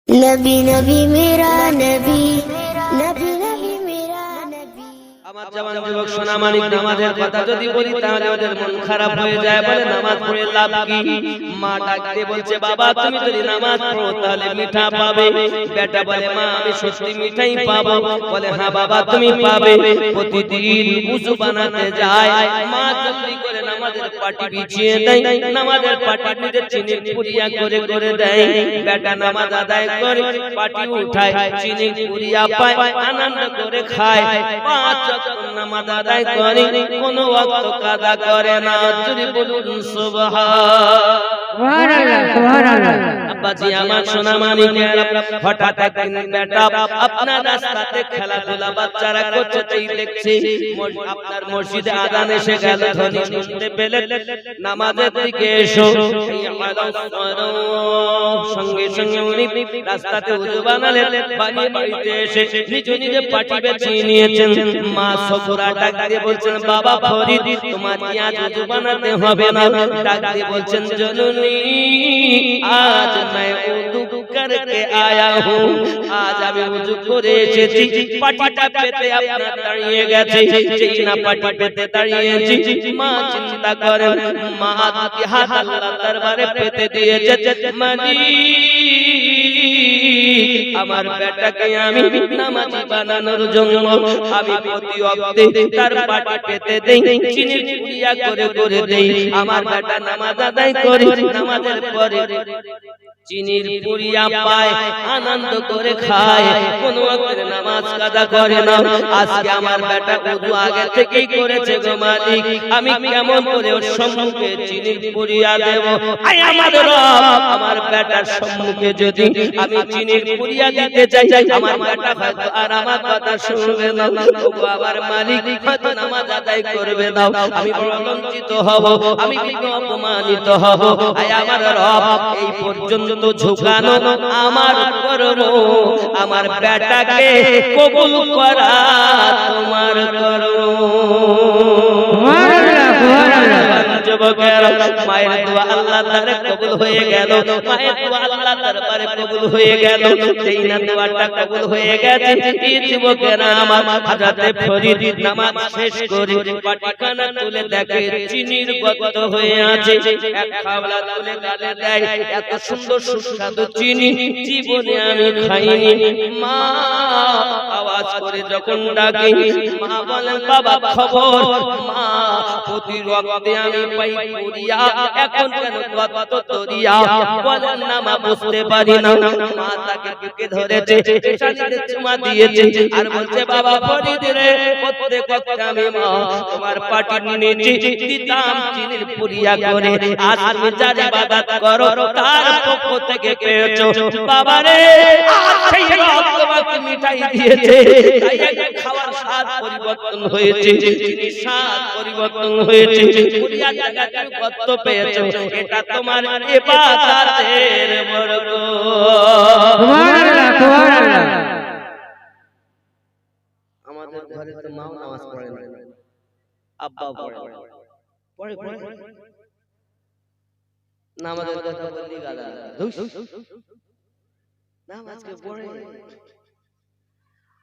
नबी नबी मेरा नबी नबी नबी मेरा नबी। আমার জওয়ান যুবক সোনা মানিক নামাজের কথা যদি বলি তাহলে ওদের মন খারাপ হয়ে যায়, বলে নামাজ পড়ে লাভ কি? মা ডাকতে বলছে বাবা তুমি যদি নামাজ পড়ো তাহলে মিঠা পাবে। বেটা বলে মা আমি সত্যি মিঠাই পাবো। বলে হ্যাঁ বাবা তুমি পাবে। প্রতিদিন উযু বানাতে যায়, মা জলদি করে নামাজের পাটি বিছিয়ে দেয়, নামাজের পাটি নিজে চিনির পুরিয়া করে করে দেয়। বেটা নামাজ আদায় করে পাটি উঠায়, চিনির পুরিয়া পায়, আনন্দ করে খায়। পাঁচ ওয়াক্ত নামাজ আদায় করে, কোনো ওয়াক্ত কাজা করে না। যদি বলুন সুবহানাল্লাহ সুবহানাল্লাহ। আব্বাজি আমার সোনা মানিকেরা, হঠাৎ একদিন বেটা আপনার রাস্তাতে খেলাধুলা বাচ্চারা করছে, তাই দেখছি আপনার মসজিদে আযান এসে গেল। ধ্বনি শুনতে পেলে নামাজের দিকে এসো। সঙ্গে সঙ্গে উনি রাস্তাতে উযু বানালেন, বানিয়ে বাড়িতে এসে নিজ নিজে পাটি বেছিয়ে নিয়েছেন। মা সফরা ডাক দিয়ে বলছেন বাবা ফরিদ তোমার কি আজ উযু বানাতে হবে না? ডাক দিয়ে বলছেন জননী आज मैं उज़ू करके आया हूँ, आज আমি উযু করে এসেছি। পাটিটা পেতে আপনার দাঁড়িয়ে গেছে, যেই না পাটি পেতে দাঁড়িয়েছি মা চিন্তা করেন, মা দুটি হাত আল্লাহর দরবারে পেতে দিয়েছে। আমার বেটাকে আমি নামাজি বানানোর জন্য আমি প্রতি ওয়াক্তে তার পাটি পেতে দেই, চিনির পুরিয়া করে করে দেই। আমার বেটা নামাজ আদায় করে, নামাজের পরে চিনির পুরিয়া পায়, আনন্দ করে খায়, কোনো ওয়াক্তে নামাজ কাজা করে না। আজকে আমার বেটা উযু আগে থেকেই করেছে গো মালিক, আমি কেমন করে ওর সম্মুখে চিনির পুরিয়া দেব? আয় আমার রব, আমার বেটার সম্মুখে যদি আমি চিনির পুরিয়া দিতে চাই, আমার বেটা হয়তো আর আমার কথা শুনবে না। ওগো আমার মালিক, হয়তো নামাজ আদায় করবে না, আমি বড় লজ্জিত হব, আমি অপমানিত হব। আয় আমার রব, এই পর্যন্ত ঝুঁকানো আমার করো, আমার বেটাকে কবুল করা তোমার করো। মায়ের দোয়া আল্লাহ তাআলা কবুল হয়ে গেল, মায়ের দোয়া আল্লাহ দরবারে কবুল হয়ে গেল। সেই না দোয়াটা কবুল হয়ে গেছে। এই যুবকেরা আমার হযরতে ফরিদ নামাজ শেষ করে পাটিখানা তুলে দেখে চিনির গর্ত হয়ে আছে। এক খাবলা তুলে গালে দেয়, এত সুন্দর সুস্বাদু চিনি জীবনে আমি খাইনি। মা আওয়াজ করে যখন ডাকে, মা বলেন বাবা খবর? মা প্রতি ওয়াক্তে আমি পাই পুরিয়া, এখন কেন কত তরিয়া? বলেন না মা বুঝতে পারি না। মা তাকে বুকে ধরেছে, শাড়িতে চুমা দিয়েছে আর বলছে বাবা ফরিদ রে, প্রত্যেক ওয়াক্তে আমি মা তোমার পাটি নিয়েছি, দিতাম চিনির পুরিয়া করে। আজ তুমি যার ইবাদত করো তার পক্ষ থেকে পেয়েছো বাবা রে। সেই রব তোমাকে মিঠাই দিয়েছে, তাই একটা খাওয়ার স্বাদ পরিবর্তন হয়েছে, চিনির স্বাদ পরিবর্তন হয়েছে, পুরিয়া জায়গা তুমি কত পেয়েছো, এটা তোমার ইবাদতের বরকত। সুবহানাল্লাহ সুবহানাল্লাহ। আমাদের ঘরে তো মা নামাজ পড়ে না, আব্বা পড়ে পড়ে নামাজের কথা বললি গাদা নামাজকে পড়ে।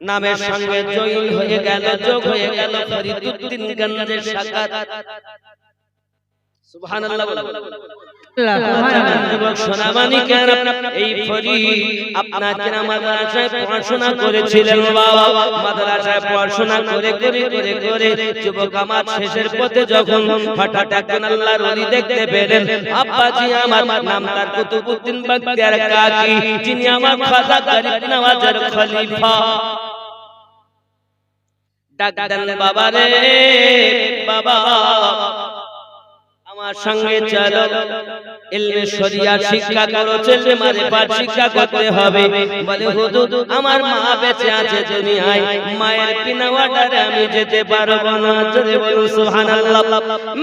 নামের সঙ্গে জয়েন হয়ে গেল, যোগ হয়ে গেল ফরিদউদ্দিন গঞ্জের সাকাত। সুবহানাল্লাহ যুবক সোনা মানিকের, এই ফরিদ আপনাকে মাদ্রাসায় পড়াশোনা করেছিলেন বাবা। মাদ্রাসায় পড়াশোনা করে করে করে করে যুবক আমার শেষের পথে যখন হঠাৎ একজন আল্লাহর ওলি দেখতে পেলেন, আব্বাজি আমার নাম তার কুতুবউদ্দিন বখতিয়ার কাকি, যিনি আমার খাজা গরিব নওয়াজের খলিফা। ডাক দেন বাবা রে বাবা, আমার সঙ্গে চলো, ইলমে শরিয়াত শিক্ষা করো, ছেলে মারিফাত শিক্ষা করতে হবে। বলে হুজুর আমার মা বেঁচে আছে দুনিয়ায়, মায়ের বিনা অর্ডারে আমি যেতে পারবো না। জোরে বলুন সুবহানাল্লাহ।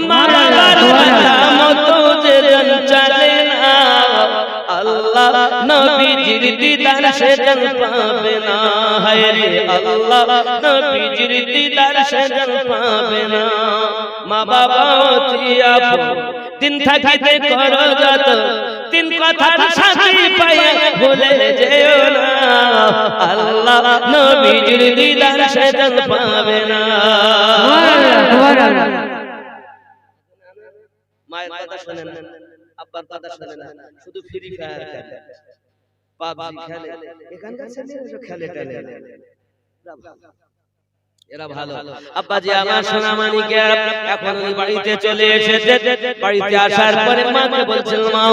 মারার মতো যে জন চলে না, আল্লাহ নবীজির দিদার সে জন পাবে না। হায় রে আল্লাহ নবীজির দিদার সে জন পাবে না। মা বাবা অতি আপন, দিন থাকিতে করো যত, তিন কথার সাথী পাইয়া ভুলে যেও না আল্লাহ নবীজির দিদার সেজন পাবে না মায়ের কথা শুনেন না আব্বার কথা শুনেন না শুধু ফ্রি ফায়ার খেলে পাবজি খেলে এখানকার ছেলেরা খেলে টেলে এরা ভালো আব্বাজি আমার সোনা মানিকে এখন উনি বাড়িতে চলে এসেছে বাড়িতে আসার পরে মাকে বলছেন মা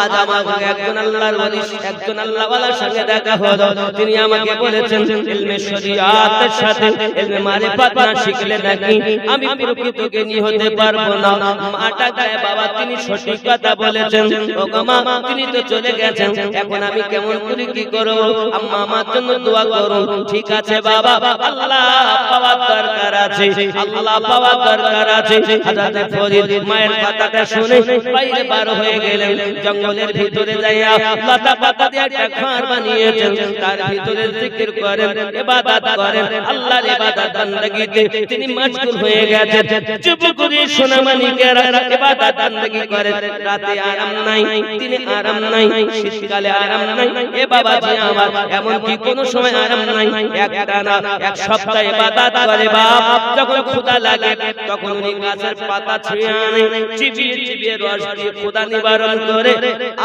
আজ আমাকে একজন আল্লাহর ওলি একজন আল্লাহওয়ালার সঙ্গে দেখা হলো তিনি আমাকে বলেছেন ইলমে শরিয়াতের সাথে ইলমে মারিফাত না শিখলে নাকি আমি প্রকৃত জ্ঞানী হতে পারবো না মাটা গায়ে বাবা তিনি সঠিক কথা বলেছেন ও মা তিনি তো চলে গেছেন এখন আমি কেমন করে কি করব আম্মা আমার জন্য দোয়া করুন ঠিক আছে বাবা আল্লাহ পাওয়ার দরকার আছে আল্লাহ পাওয়ার দরকার আছে হযরত ফরিদ মায়ের কথাটা শুনে বাইরে বার হয়ে গেলেন জঙ্গলের ভিতরে যাইয়া লতা পাতা দিয়ে একটা ঘর বানিয়েছেন তার ভিতরে জিকির করেন ইবাদত করেন আল্লাহর ইবাদত বندگিতে তিনি মশগুল হয়ে গেছেন চুপ করে সোনা মানিকেরা ইবাদত বندگি করেন রাতে আরাম নাই তিনি আরাম নাই শীতকালে আরাম নাই এ বাবাজি আমার এমন কি কোন সময় আরাম নাই একটা না এক সপ্তাহ ইবাদত করে বাপ যখন ক্ষুধা লাগে তখন উনি গাছের পাতা ছিঁড়ে আনে চিবিয়ে চিবিয়ে রস দিয়ে ক্ষুধা নিবারণ করে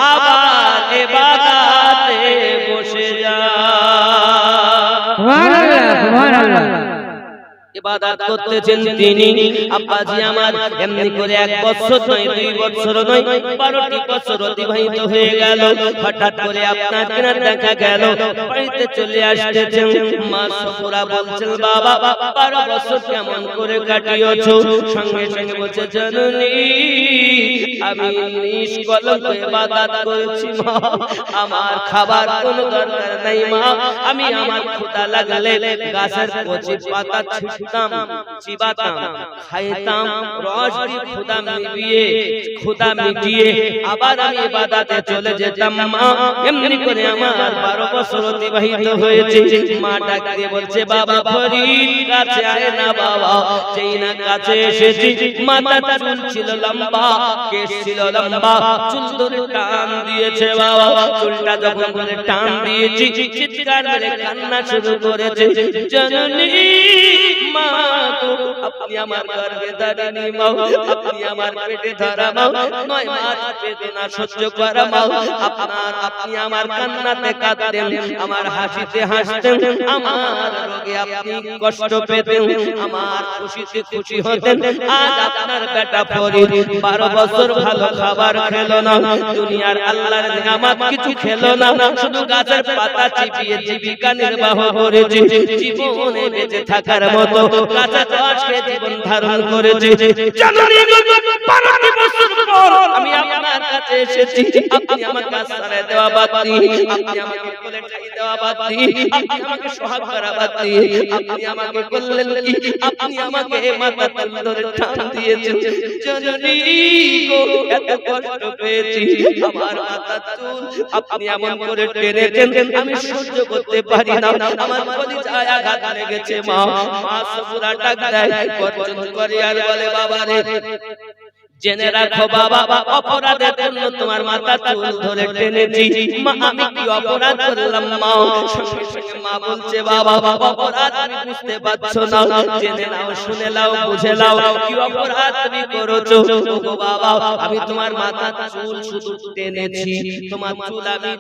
আবার ইবাদতে বসে যায় সুবহানাল্লাহ সুবহানাল্লাহ ইবাদত করতেছেন তিনি আব্বাজি আমার এমনি করে এক বছর নয় দুই বছর নয় 12টি বছর অতিবাহিত হয়ে গেল হঠাৎ করে আপনার কিনা দেখা গেল বাড়িতে চলে আসতেছেন মা সফুরা বলছেন বাবা 12 বছর কেমন করে কাটিয়েছো সঙ্গে সঙ্গে বলছে জননী আমি নিষ্কলঙ্ক ইবাদত করেছি মা আমার খাবার কোনো দরকার নাই মা আমি আমার ক্ষুধা লাগলে গাছের কচি পাতা চিবাতাম খাইতাম রস দিয়ে ক্ষুধা মিটিয়ে আবার আমি ইবাদতে চলে যেতাম মা এমনি করে আমার 12 বছর অতিবাহিত হয়েছে মা ডাক দিয়ে বলছে বাবা ফরিদ কাছে আয় না বাবা যেই না কাছে এসেছি মাথা চুল ছিল লম্বা কেশ ছিল লম্বা চুল ধরে টান দিয়েছে বাবা চুলটা যখন ধরে টান দিয়েছি চিৎকার মেরে কান্না শুরু করেছে জননী মা তো আপনি আমার গর্ভে ধারিনি মা আপনি আমার পেটে ধরা মা 9 মাস বেদনা সহ্য করা মা আপনি আমার কান্নাতে কাঁদতেন আমার হাসিতে হাসতেন আমার রোগে আপনি কষ্ট পেতেন আমার খুশিতে খুশি হতেন আজ আপনার বেটা ফরিদ 12 বছর ভালো খাবার খেলো না দুনিয়ার আল্লাহর নিয়ামত কিছু খেলো না শুধু গাছের পাতা চিবিয়ে জীবিকা নির্বাহ করেছে জীবনে বেঁচে থাকার মতো কাঁচা রস খেয়ে জীবন ধারণ করেছে জননী 12 বছর পর আমি আপনার কাছে এসেছি আপনি আমাকে আশ্রয় দেওয়া বাদ দিয়ে আপনি আমাকে কোলে ঠাই দেওয়া বাদ দিয়ে আপনি আমাকে সোহাগ করা বাদ দিয়ে আপনি আমাকে বললেন কি আপনি আমাকে মাথা ধরে টান দিয়েছেন জননী গো এত কষ্ট পেয়েছি আমার মাথা চুল আপনি এমন করে টেনেছেন আমি সহ্য করতে পারি না আমার কলিজায় আঘাত লেগেছে মা মা সফুরা ডাক দেয় গর্জন করে আর বলে বাবা রে জেনে রাখো বাবা অপরাধের জন্য তোমার মাথা চুল ধরে টেনেছি মা আমি কি অপরাধ করলাম মা সঙ্গে সঙ্গে মা বলছে বাবা অপরাধ তুমি বুঝতে পারছো না জেনে নাও শুনে নাও বুঝে নাও কি অপরাধ তুমি করেছো ওগো বাবা আমি তোমার মাথা চুল শুধু টেনেছি তোমার চুল আমি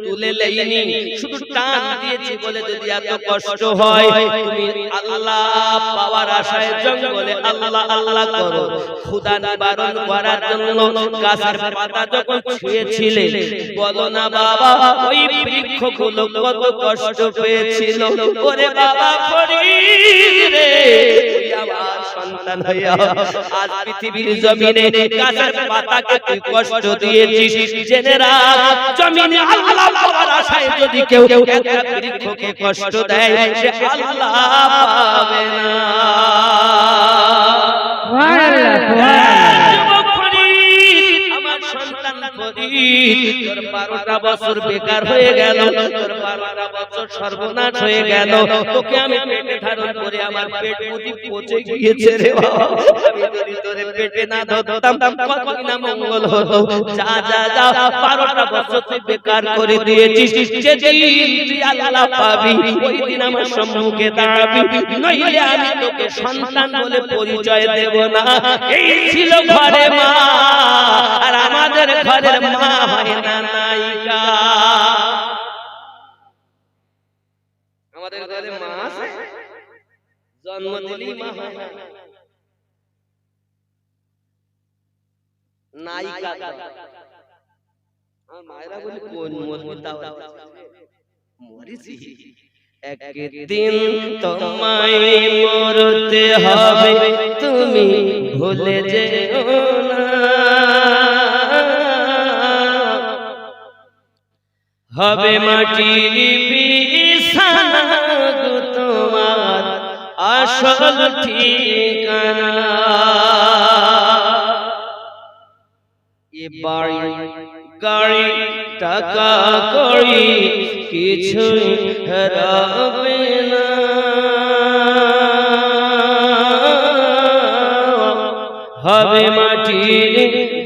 তুলে লইনি শুধু টান দিয়েছি বলে যদি এত কষ্ট হয় তুমি আল্লাহ পাওয়ার আশায় জঙ্গলে আল্লাহ আল্লাহ করো খোদা নিবারণ করার জন্য গাছের পাতা যখন ছুঁয়েছিলে বলো না বাবা ওই বৃক্ষগুলো কত কষ্ট পেয়েছিল ওরে বাবা ফরিদ রে তুই আমার সন্তান হইয়া আজ পৃথিবীর জমিনে গাছের পাতাকে তুই কষ্ট দিয়েছিস জেনে রাখ জমিনে আল্লাহ পাওয়ার আশায় যদি কেউ একটা বৃক্ষকে কষ্ট দেয় সে আল্লাহ পাবে না তোর 12টা বছর বেকার হয়ে গেল তোর 12টা বছর সর্বনাশ হয়ে গেল, তোকে আমি পেটে ধারণ করে আমার পেট বুঝি পচে গিয়েছে রে বাবা, আমি যদি তোরে পেটে না ধরতাম কতই না মঙ্গল হতো। যা যা যা 12টা বছর তুই বেকার করে দিয়েছিস, যেদিন তুই আল্লাহ পাবি ওই দিন আমার সম্মুখে দাঁড়াবি, নইলে আমি তোকে সন্তান বলে পরিচয় দেব না। এই ছিল ঘরে মা, আর আমাদের ঘরের মা হয় না নায়িকা। আমাদের ঘরে মা আছে, জন্ম দিলেই মা হয় না নায়িকা। আর মায়েরা বলে কোন মরবি, তাও মরিছি। একদিন তোমায় মরতে হবে, তুমি ভুলে যেও না, হবে মাটির বিছানা গো তোমার আসল ঠিকানা। এ বাড়ি গাড়ি টাকা কড়ি কিছুই হারাবে না, হবে মাটির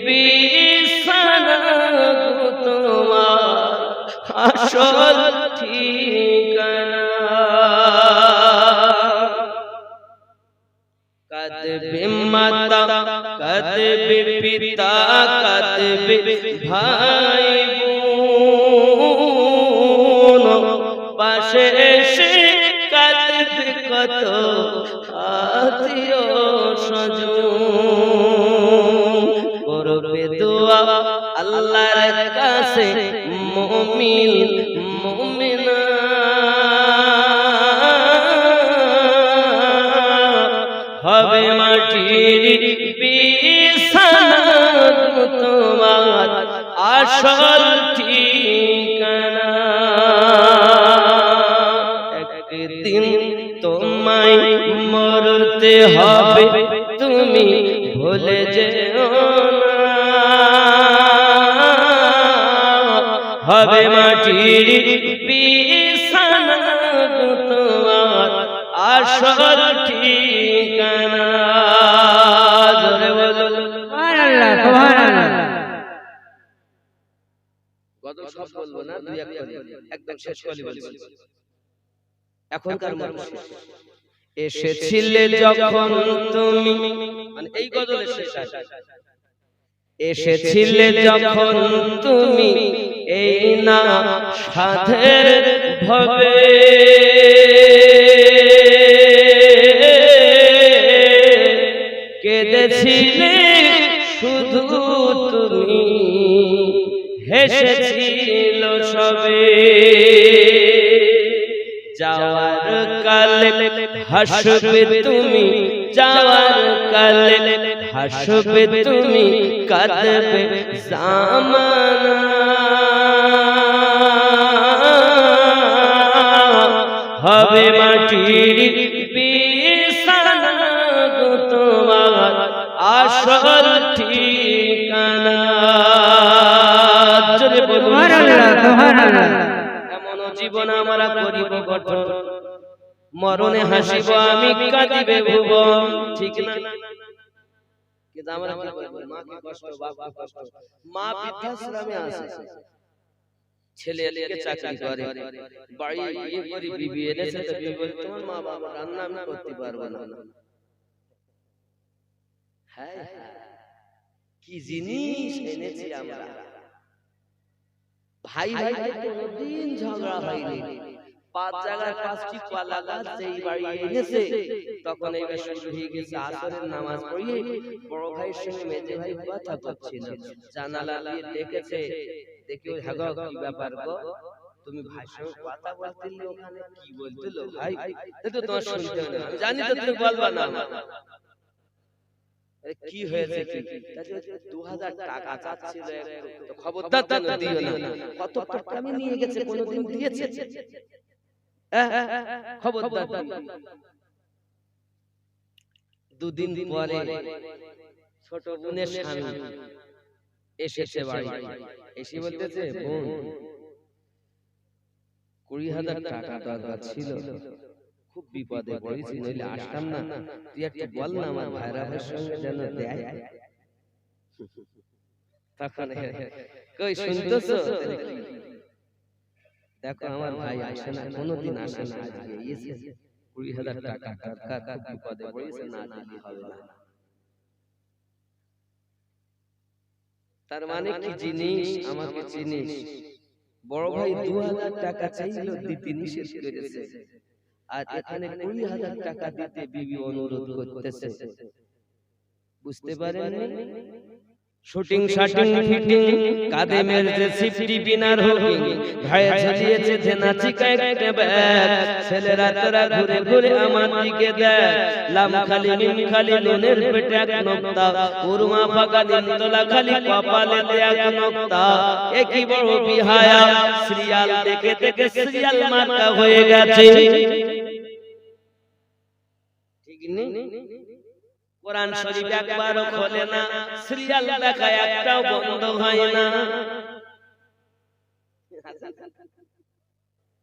বিছানা গো তোমার আসল ঠিকানা। কাঁদবে মাতা, কাঁদবে পিতা, কাঁদবে ভাই বোন, পাশে এসে কাঁদবে কত আত্মীয় স্বজন। করবে দোয়া আল্লাহর কাছে মুমিন মুমিনা, হবে মাটির বিছানা গো তোমার আসল ঠিকানা। একদিন তোমায় মরতে হবে, তুমি ভুলে যেও না, হবে মাটির বিছানা গো তোমার আসল ঠিকানা। জোরে বলো সুবহানাল্লাহ, সুবহানাল্লাহ। গজল সব বলবো না, দুই একটা একদম শেষ করে বলবো। এখনকার মানুষ এসেছিলে যখন তুমি, মানে এই গজলের শেষ আছে, এসেছিলে যখন তুমি এই না সাধের ভবে, কেঁদেছিলে শুধু তুমি, হেসেছিল সবে। যাওয়ার কালে হাসবে তুমি, যাওয়ার কালে হাসবে তুমি, কাঁদবে জামানা, হবে মাটির বিছানা গো তোমার আসল ঠিকানা। জোরে বলুন সুবহানাল্লাহ, সুবহানাল্লাহ। এমন জীবন আমরা করিব গঠন, মরণে হাসিব আমি কাঁদিবে ভুবন, ঠিক না? কিন্তু আমরা কি বলবো, মা কি কষ্ট, বাপ কি কষ্ট। মা বৃদ্ধাশ্রমে আছে, ছেলে এদিকে চাকরি করে, বাড়ি বিয়ে করে বিবি এনেছে, তো বিবি বলে তোমার মা বাবা রান্না আমি করতে পারবো না। হ্যাঁ, কি জিনিস এনেছি আমরা। ভাই ভাই কোনদিন ঝগড়া হয়নি, 5 জায়গায় 5টি কলা গাছ যেই বাড়ি এনেছে, তখন এইবার শুরু হয়ে গেছে আসরের নামাজ পড়িয়ে বড় ভাইয়ের সঙ্গে মেজে ভাই কথা করছিল, জানালা দিয়ে দেখেছে, দেখি ওই হাগা কি ব্যাপার গো, তুমি ভাইয়ের সঙ্গে কথা বলছিলে, ওখানে কি বলছিল ভাই, তো তোমার শুনতে হবে না, জানি তো তুমি বলবা না। কি হয়েছে, কি 2000 টাকা চাচ্ছিল, তো খবরদার তো দিও না। কত টাকা আমি নিয়ে গেছে, কোনদিন দিয়েছে? খবরদার। দুদিন পরে ছোট বোনের স্বামী এসেছে বাড়ি, এসে বলতেছে বোন 20,000 টাকা দরকার ছিল, খুব বিপদে পড়েছি, নইলে আসতাম না। তুই একটু বল না আমার ভাইরা ভাইয়ের সঙ্গে যেন দেয়। তখন কই শুনতেছো? দেখো আমার ভাই আসে না, কোনোদিন আসে না, আজকে এসেছে। 20,000 টাকা দরকার, খুব বিপদে পড়েছে, না দিলে হবে না। তার মানে কি জিনিস আমাকে চিনিস? বড় ভাই 2,000 টাকা চাইল, দিতে নিষেধ করেছে। আর এখানে 20,000 টাকা দিতে বিবি অনুরোধ করতেছে, বুঝতে পারেননি? শুটিং শাটিং ফিটিং কাঁধে মেরেছে সিফটি বিনার হুকিং, ভাই ঝুলিয়েছে ধেনাচি একটা ব্যাগ, ছেলেরা তোরা ঘুরে ঘুরে আমার দিকে দেখ, লাম খালি মিম খালি নুনের পেটে এক নোক্তা, উরমা ফাঁকা নিমতলা খালি কপালে এক নোক্তা, একই বড় বিহায়া, সিরিয়াল দেখে দেখে সিরিয়াল মার্কা হয়ে গেছে। ঠিক নেই? কোরআন শরীফ একবারও খোলে না, সিরিয়াল দেখা একটাও বন্ধ হয় না।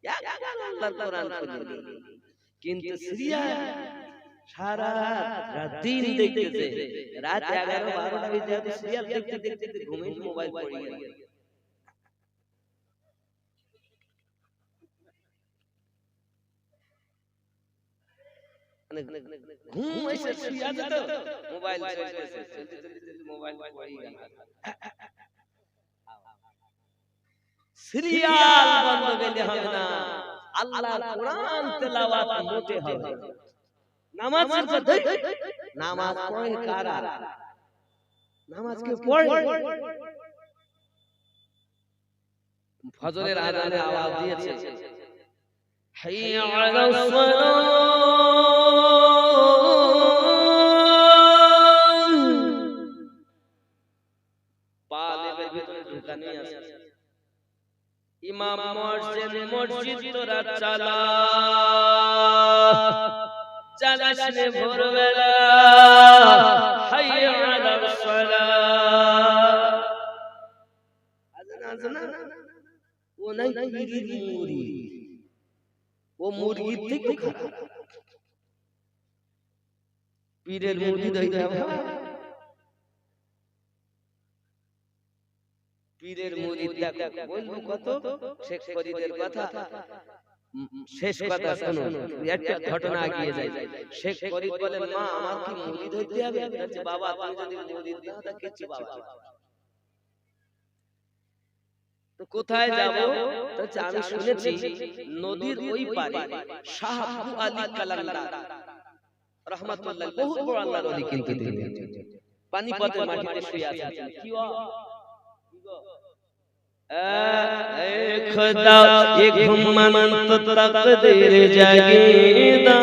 আল্লাহর কোরআন খুলে, কিন্তু সিরিয়াল সারা রাত দিন দেখতেছে, রাত 11-12টা বেজে যাবে, সিরিয়াল দেখতে দেখতে ঘুমিয়ে মোবাইল পড়ে গেছে। ঘুম এসে শুয়ে আছে তো, মোবাইল চলতেছে, মোবাইল পড়ে গেল। সিরিয়াল বন্ধ করলে হবে না, আল্লাহর কোরআন তেলাওয়াত মোটে হবে। নামাজ নামাজ পড়ে কারা? নামাজ কে পড়ে? ফজরের আযানে আওয়াজ দিয়েছে, হাইয়া আলাস সালাহ, পালের ভিতরে ঢুকানি আছে। ইমাম মসজিদ তোরা চালা, চালাস রে ভোরবেলা, হাইয়া আলাস সালাহ। আজান ও নাই পীরের মুরিদ, ও মুরিদ থেকে খারাপ। পীরের মুরিদ হইতে হবে, পীরের মুরিদ। দেখো বলবো কত শেখ ফরিদের কথা, শেষ কথা শোনো, একটা ঘটনা এগিয়ে যায়। শেখ ফরিদ বলেন, মা আমার কি মুরিদ হইতে হবে? বলছে, বাবা তুমি যদি মুরিদ না হও তা কিছু বাবা। তো কোথায় যাব? বলছে, আমি শুনেছি নদীর ওই পারে শাহ আবু আলী কালান্দার রাহমাতুল্লাহ, বহুত বড় আল্লাহর ওলি, কিন্তু তিনি পানিপথের মাটিতে শুয়ে আছেন। কি खुदा ये घुमंत तकदीर जगीदा,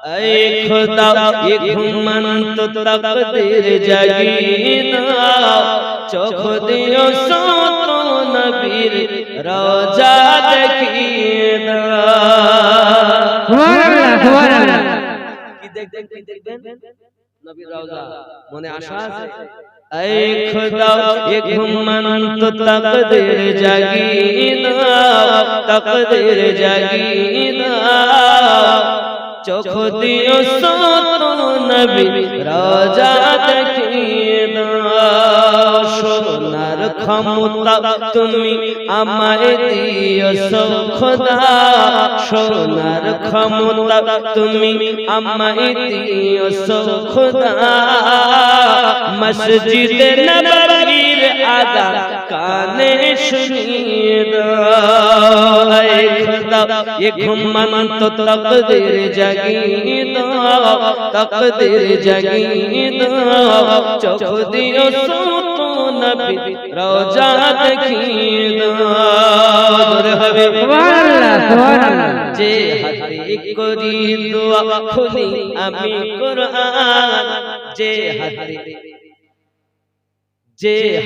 ऐ खुदा ये घुमंत तकदीर जगीदा, चोख दियो सो तो नबीर रोजा देखीदा। सुभान अल्लाह। की देखबेन नबीर रोजा मने आशा আছে। ऐ खुदा ये घुमंत तकदीर जगीदा, तकदीर जगीदा, चोख दियो सो तो नबी रोजा देखीदा। সোনার ক্ষমতা তুমি আমায় দিও সো খোদা, সোনার ক্ষমতা তুমি আমায় দিও সো খোদা, মসজিদে নববীর আদা কানে শুনিয়ে দাও। ऐ खुदा ये घुमंत तकदीर जगीदा, तकदीर जगीदा, चोख दियो सो तो नबी रोजा देखीदा। হবে সুবহানাল্লাহ, সুবহানাল্লাহ। যে হাতে করি দোয়া খুলি আমি কোরআন, যে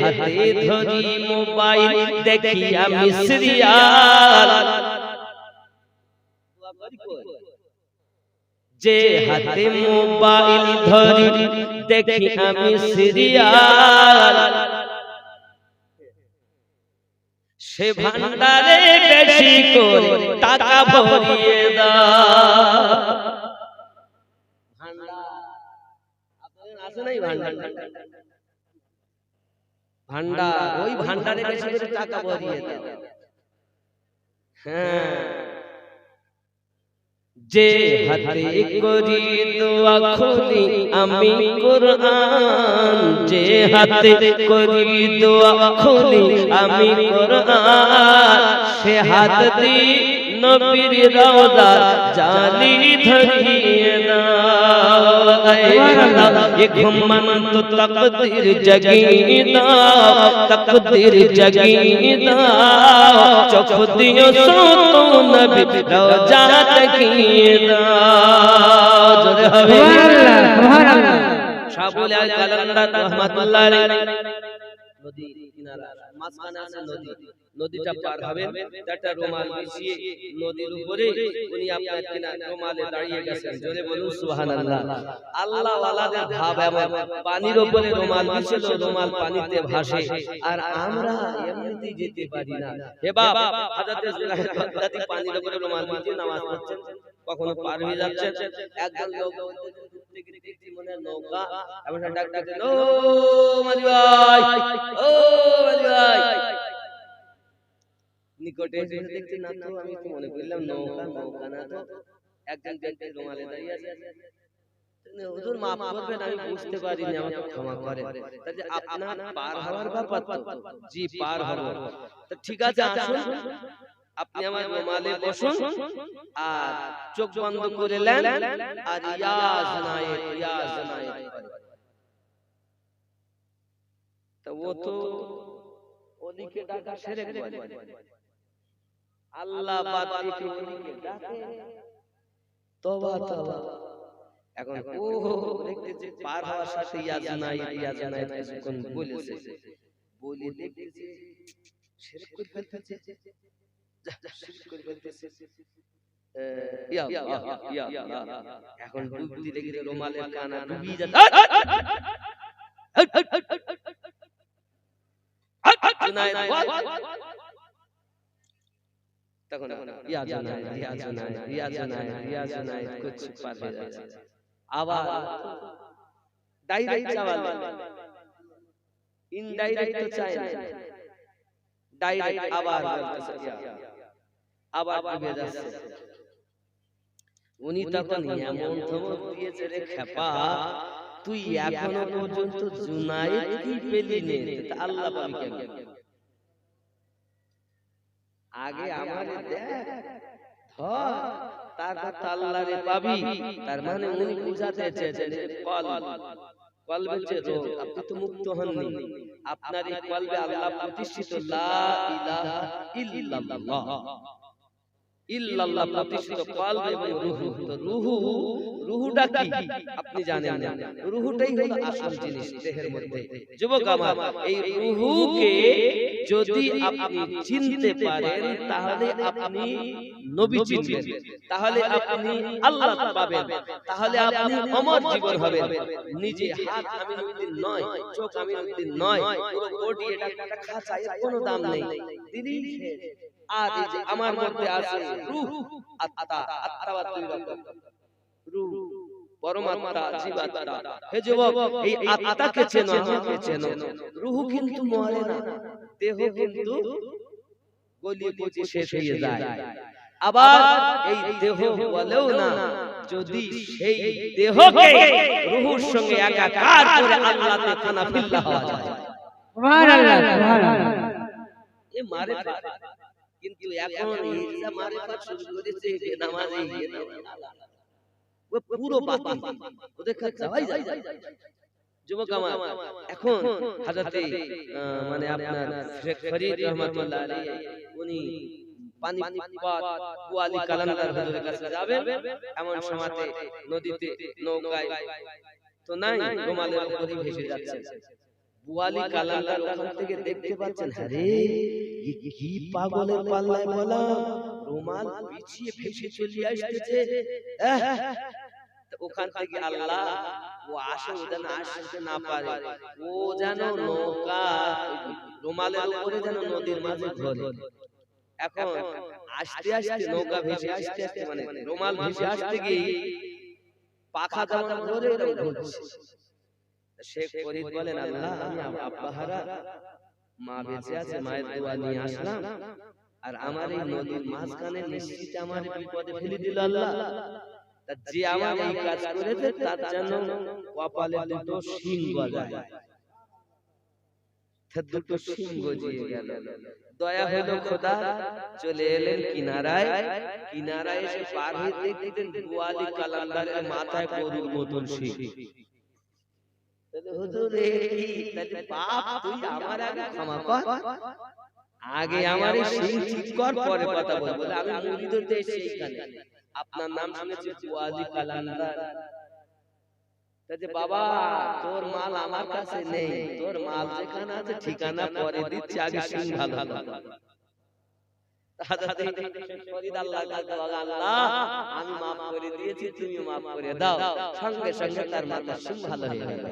হাতে ধরি মোবাইল দেখি আমি সিরিয়াল, যে হাতে মোবাইল ধরি দেখি আমি সিরিয়াল, সে ভান্ডারে বেশি ভরিয়ে দাও। ভান্ডার আপনাদের আছে নাই ভান্ডার? ভান্ডার, ওই ভান্ডারে বেশি বেশি টাকা ভরিয়ে দাও। হ্যাঁ, যে হাতে করি দোয়া খুলি আমি কোরআন, যে হাতে করি দোয়া খুলি আমি কোরআন, সে হাত দি নবীর রওজা জালি ধরিয়ে দাও। এ ঘুমন তো তকদীর জাগিয়ে দাও, তকদীর জাগিয়ে দাও, চোখ দিও তো নবী রওজা তাকিয়ে দাও। জোরে হবে সুবহানাল্লাহ, সুবহানাল্লাহ। শাহুল আল কালান্দার রাহমাতুল্লাহ আলাইহি নদীর কিনারা মাঝখানে আছে নদী, নদীটা পার হবেন, একটা রুমাল বিছিয়ে নদীর উপরে উনি আপনার কিনারে রুমালে দাঁড়িয়ে গেছেন। জোরে বলুন সুবহানাল্লাহ। আল্লাহ ওয়ালাদের ভাব এমন, পানির উপরে রুমাল বিছিল, রুমাল পানিতে ভাসে, আর আমরা এমনিতেই যেতে পারি না। হে বাবা, হযরত জুলাইখা বাগদাদি পানির উপরে রুমাল বিছিয়ে নামাজ পড়ছেন, কখনো পার হয়ে যাচ্ছেন, একজন লোক দেখছি মনে নৌকা, এমন ডাক ডাকছে, ও মাঝি ভাই, ও মাঝি ভাই। নিকটে এসে দেখছি না তো, আমি তো মনে করলাম নৌকা, নৌকা না তো, একজন ব্যক্তি রুমালে দাঁড়িয়ে আছে। হুজুর মাফ করবেন, আমি বুঝতে পারিনি, আমাকে ক্ষমা করেন। তাহলে আপনার পার হওয়ার ব্যাপার তো? জি, পার হব। তো ঠিক আছে, আসুন, আপনি আমার রুমালে বসুন আর চোখ বন্ধ করে নেন আর ইয়া জানায়েত, ইয়া জানায়েত করেন। তো ও তো ওদিকে ডাকা সেরে করে, আল্লাহ বাদ দিয়ে ওদিকে ডাকে, তওবা তওবা। এখন ও দেখতেছে পার হওয়ার সাথে ইয়া জানায়েত, ইয়া জানায়েত কিছুক্ষণ বলেছে, বলে দেখতেছে শিরক করে ফেলতেছে, শিরক করে ফেলতেছে। ইয়া আল্লাহ, ইয়া আল্লাহ। এখন ডুব দিতে গিয়ে রুমালের কানা ডুবিয়ে যাচ্ছে। তখন ইয়া জানায়েত, ইয়া জানায়েত, ইয়া জানায়েত, ইয়া জানায়েত করছে, পার হয়ে যাচ্ছে। আবার ডাইরেক্ট চাওয়াল, ইনডাইরেক্ট তো চাই না, ডাইরেক্ট আবার বলতেছে ইয়া, আবার ডুবে যাচ্ছে। উনি তখন এমন ধমক দিয়েছে, রে খেপা, তুই এখনো পর্যন্ত জুনায়েদ কি পেলি নে, তা আল্লাহ পাবি কেমনে? আগে আমারে দেখ, ধর, তারপর আল্লাহরে পাবি। তার মানে উনি বুঝাতে চেয়েছেন কলবে যে রোগ, আপনি তো মুক্ত হননি, আপনার এই কলবে আল্লাহ প্রতিষ্ঠিত লা ইলাহা ইল্লাল্লাহ, ইল্লাল্লাহ প্রতিষ্ঠিত কলব এবং রূহ। তো রূহটা কি আপনি জানেন না, রূহটাই হলো আসল জিনিস দেহের মধ্যে। যুবক আমার, এই রূহকে যদি আপনি চিনতে পারেন, তাহলে আপনি নবী চিনবেন, তাহলে আপনি আল্লাহ পাবেন, তাহলে আপনি অমর জীবন হবেন। নিজে হাত আমিনুদ্দিন নয়, চোখ আমিনুদ্দিন নয়, পুরো বডি এটা একটা খাঁচা, এর কোনো দাম নেই, দিলেই শেষ। আর এই যে আমার মধ্যে আছে রূহ, আত্মা, আত্মা দুই রকম, রূহ পরমাত্মা, জীবাত্মা। হে যুবক, এই আত্মাকে চেনো, আমাকে চেনো। রূহ কিন্তু মরে না, দেহ কিন্তু গলিয়ে পচে শেষ হয়ে যায়। আবার এই দেহ বলেও না, যদি সেই দেহকে রূহের সঙ্গে একাকার করে আল্লাহতে ফানাফিল্লাহ হওয়া যায়। সুবহানাল্লাহ, সুবহানাল্লাহ। এ মারিফাত, কিন্তু এখন এই যে মারিফাত শুরু করেছে বেনামাজি, ও পুরো বাতিল, ওদের কাছে যাওয়াই যায়। যুবক আমার, এখন হযরতে মানে আপনার শেখ ফরিদ রহমাতুল্লাহ আলাইহি, উনি পানিপত ওয়ালি কালান্দার হুজুরের কাছে যাবেন, এমন সময়তে নদীতে নৌকায় তো নাই, রুমালের উপরে ভেসে যাচ্ছে। বুয়ালি কালান্দার ওখান থেকে দেখতে পাচ্ছেন, আরে কি পাগলের পাল্লায় বলা, রুমাল বিছিয়ে ভেসে চলে আসছে। ওখান থেকে আল্লাহ ও আসে, ও যেন আসতে না পারে, ও যেন নৌকা রুমালের উপরে যেন নদীর মাঝে ঘোরে। এখন আস্তে আস্তে নৌকা ভেসে আস্তে আস্তে মানে রুমাল ভেসে আসতে গিয়ে পাখা যেমন ধরে এরকম ঘুরছে। শেখ ফরিদ বলেন, আল্লাহ আমি আব্বা হারা, মা বেঁচে আছে, মায়ের দোয়া নিয়ে আসলাম, আর আমার এই নদীর মাঝখানে নিশ্চিত আমার বিপদে ফেলে দিল আল্লাহ। তা যে আমার এই কাজ করেছে তার জন্য কপালে দুটো শিং গজায়, দুটো শিং গজিয়ে গেল। দয়া হলো খোদা, চলে এলেন কিনারায়। কিনারায় এসে পার হয়ে দেখতেন গোয়ালি কালান্দারের মাথায় গরুর মতন শিং। হুজুর বাপ তুই আমার আগে ক্ষমা কর, আগে আমার এই শিং ঠিক কর, পরে কথা বলবো। আমি মুরিদ হতে এসেছি এখানে, আপনার নাম শুনেছি গোয়ালি কালান্দার। বাবা তোর মাল আমার কাছে নেই, তোর মাল যেখানে আছে ঠিকানা পরে দিচ্ছি, আগে শিং ভালো ভালো। আমি মাফ করে দিয়েছি, তুমি মাফ করে দাও। সঙ্গে সঙ্গে তার মাথা শিং ভালো হয়ে গেল।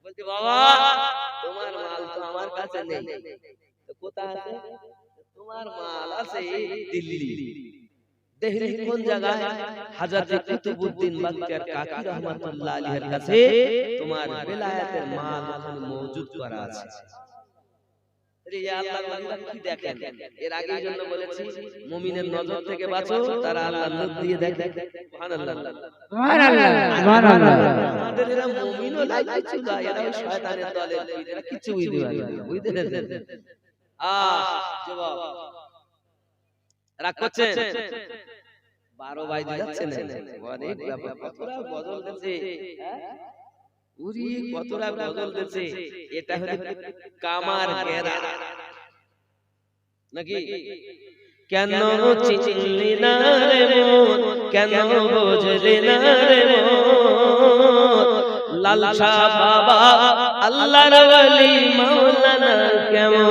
বলছে বাবা তোমার মাল তো আমার কাছে নেই, কোথায় আছে? তোমার মাল আছে দিল্লি। দিল্লি কোন জায়গায়? হযরত কুতুবউদ্দিন বখতিয়ার কাকি রাহমাতুল্লাহ আলাইহির কাছে তোমার বেলায়েতের মাল ওখানে মওজুদ করা আছে। কি দেখেন, এর আগেই জন্য বলেছি মুমিনের নজর থেকে বাঁচো, তারা আল্লাহর নূর দিয়ে দেখে। সুবহানাল্লাহ সুবহানাল্লাহ সুবহানাল্লাহ। আমাদের এরা মুমিনও লাগে চুদা, এরা শয়তানের দলের, এরা কিছু বুঝতে পারে না, বুঝতে পেরেছেন? জবাব রাগ করছেন, 12 বাইতে যাচ্ছে না, অনেক ব্যাপার, কতরা বদল দিয়েছে, উরি কতরা বদল দিয়েছে। এটা হলো কামার গেরা নাকি? কেন চিনলি না রে মন, কেন বুঝলি না রে মন, লালসা বাবা আল্লাহর ওলি মাওলানা কেমন,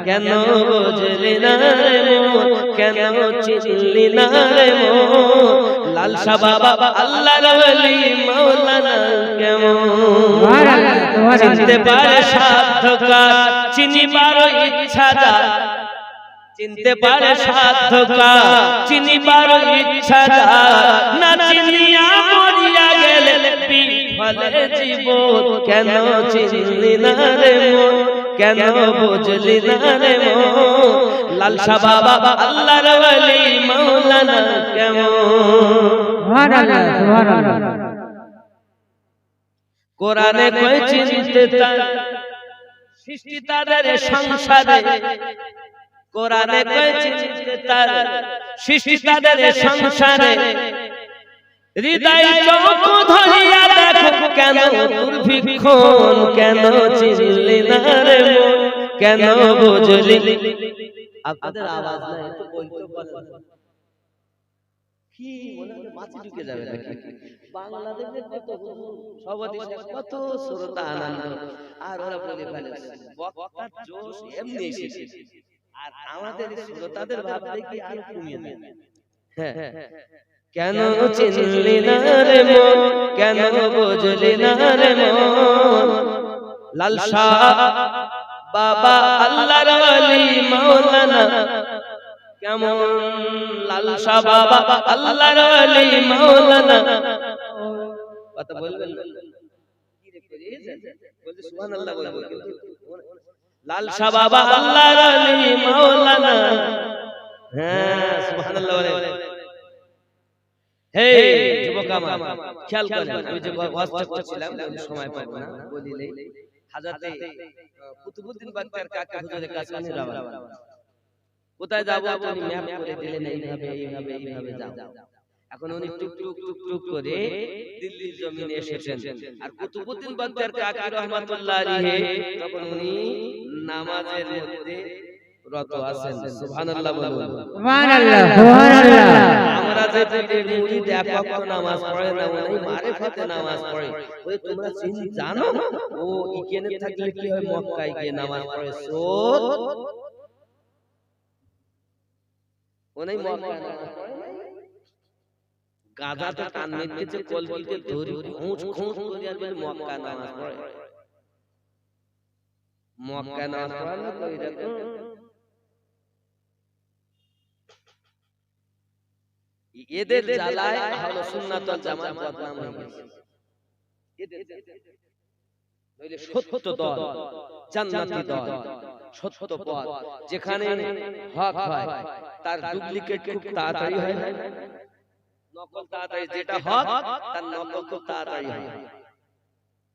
কেন বুঝলি না রে মন, কেন চিনলি না রে মন, লালসা বাবা আল্লাহর ওলি মাওলানা কেমন, চিনতে পারে সাধ্যকার, চিনিবার ইচ্ছা যার, চিনতে পারে সাধ্যকার, চিনিবার ইচ্ছা যার, না চিনিয়া মরিয়া গেলে বিফলে জীবন, কেন চিনলি না রে মন, কেন বুঝলি না রে মন, লালসা বাবা আল্লাহর ওলি মাওলানা কেমন। সুবহানাল্লাহ সুবহানাল্লাহ। কোরআনে কই চিনতে তার সৃষ্টি তাদের সংসারে, কোরআনে কই চিনতে তার সৃষ্টি তাদের সংসারে, হৃদয় চোখ ধরিয়া দেখো কেন দুর্ভিক্ষণ, কেন চিনলি না রে মন, কেন বুঝলি। আপনাদের আওয়াজ না একটু বলতে পারেন কি মনে হয় মাছি ঢুকে যাবে নাকি? বাংলাদেশে কত সবাদেশে কত শ্রোতা আনন্দ, আর ওরা বলে ফেলে বক্তার জোশ এমনি এসেছে, আর আমাদের শ্রোতাদের ভাব দেখি আর কমিয়ে দেয়। হ্যাঁ, কেন চিনলি না রে মন, কেন বুঝলি না রে মন, লালসা বাবা আল্লাহর ওলি মাওলানা কেমন, লালসা বাবা আল্লাহর ওলি মাওলানা। কথা বলবেন না কি রে করিয়েছেন, বলতে সুবহানাল্লাহ বলবো, কিন্তু লালসা বাবা আল্লাহর ওলি মাওলানা। হ্যাঁ সুবহানাল্লাহ বলে। হে যুবক আমার খেয়াল করেন, আমি যে ওয়াজটা করছিলাম সময় পাবো না বলিলেই, হযরত কুতুবউদ্দিন বখতিয়ার কাকা হুজুরের কাছে আমি যাব, কোথায় যাব আপনি ম্যাপ করে দিলেন, এইভাবে এইভাবে এইভাবে যাও। এখন উনি টুক টুক টুক টুক করে দিল্লির জমিনে এসেছেন, আর কুতুবউদ্দিন বখতিয়ার কাকি রাহমাতুল্লাহ আলাইহি তখন উনি নামাজের মধ্যে রত আছেন। সুবহানাল্লাহ বলুন, সুবহানাল্লাহ সুবহানাল্লাহ। আমরা যে পীরের মুরিদ এক ওয়াক্ত নামাজ পড়ে না, উনি মারিফাতে নামাজ পড়ে, ওই তোমরা জানো ও ইকেনে থাকলে কি হয়, মক্কায় গিয়ে নামাজ পড়ে সোত, উনি মক্কায় নামাজ পড়ে গাধাতে কান মেরেছে, কলবিতে ধরে খোঁজ খোঁজ করে আর মক্কায় নামাজ পড়ে। মক্কা না পড়ানো তো এরকম এদের জ্বালায় আহলে সুন্নাত ওয়াল জামাত বদনাম হয়ে গেছে। নইলে সত্য দল, জান্নাতি দল, সত্য পথ যেখানে হক হয় তার ডুপ্লিকেট খুব তাড়াতাড়ি হয় না, নকল তাড়াতাড়ি, যেটা হক তার নকল খুব তাড়াতাড়ি হয়,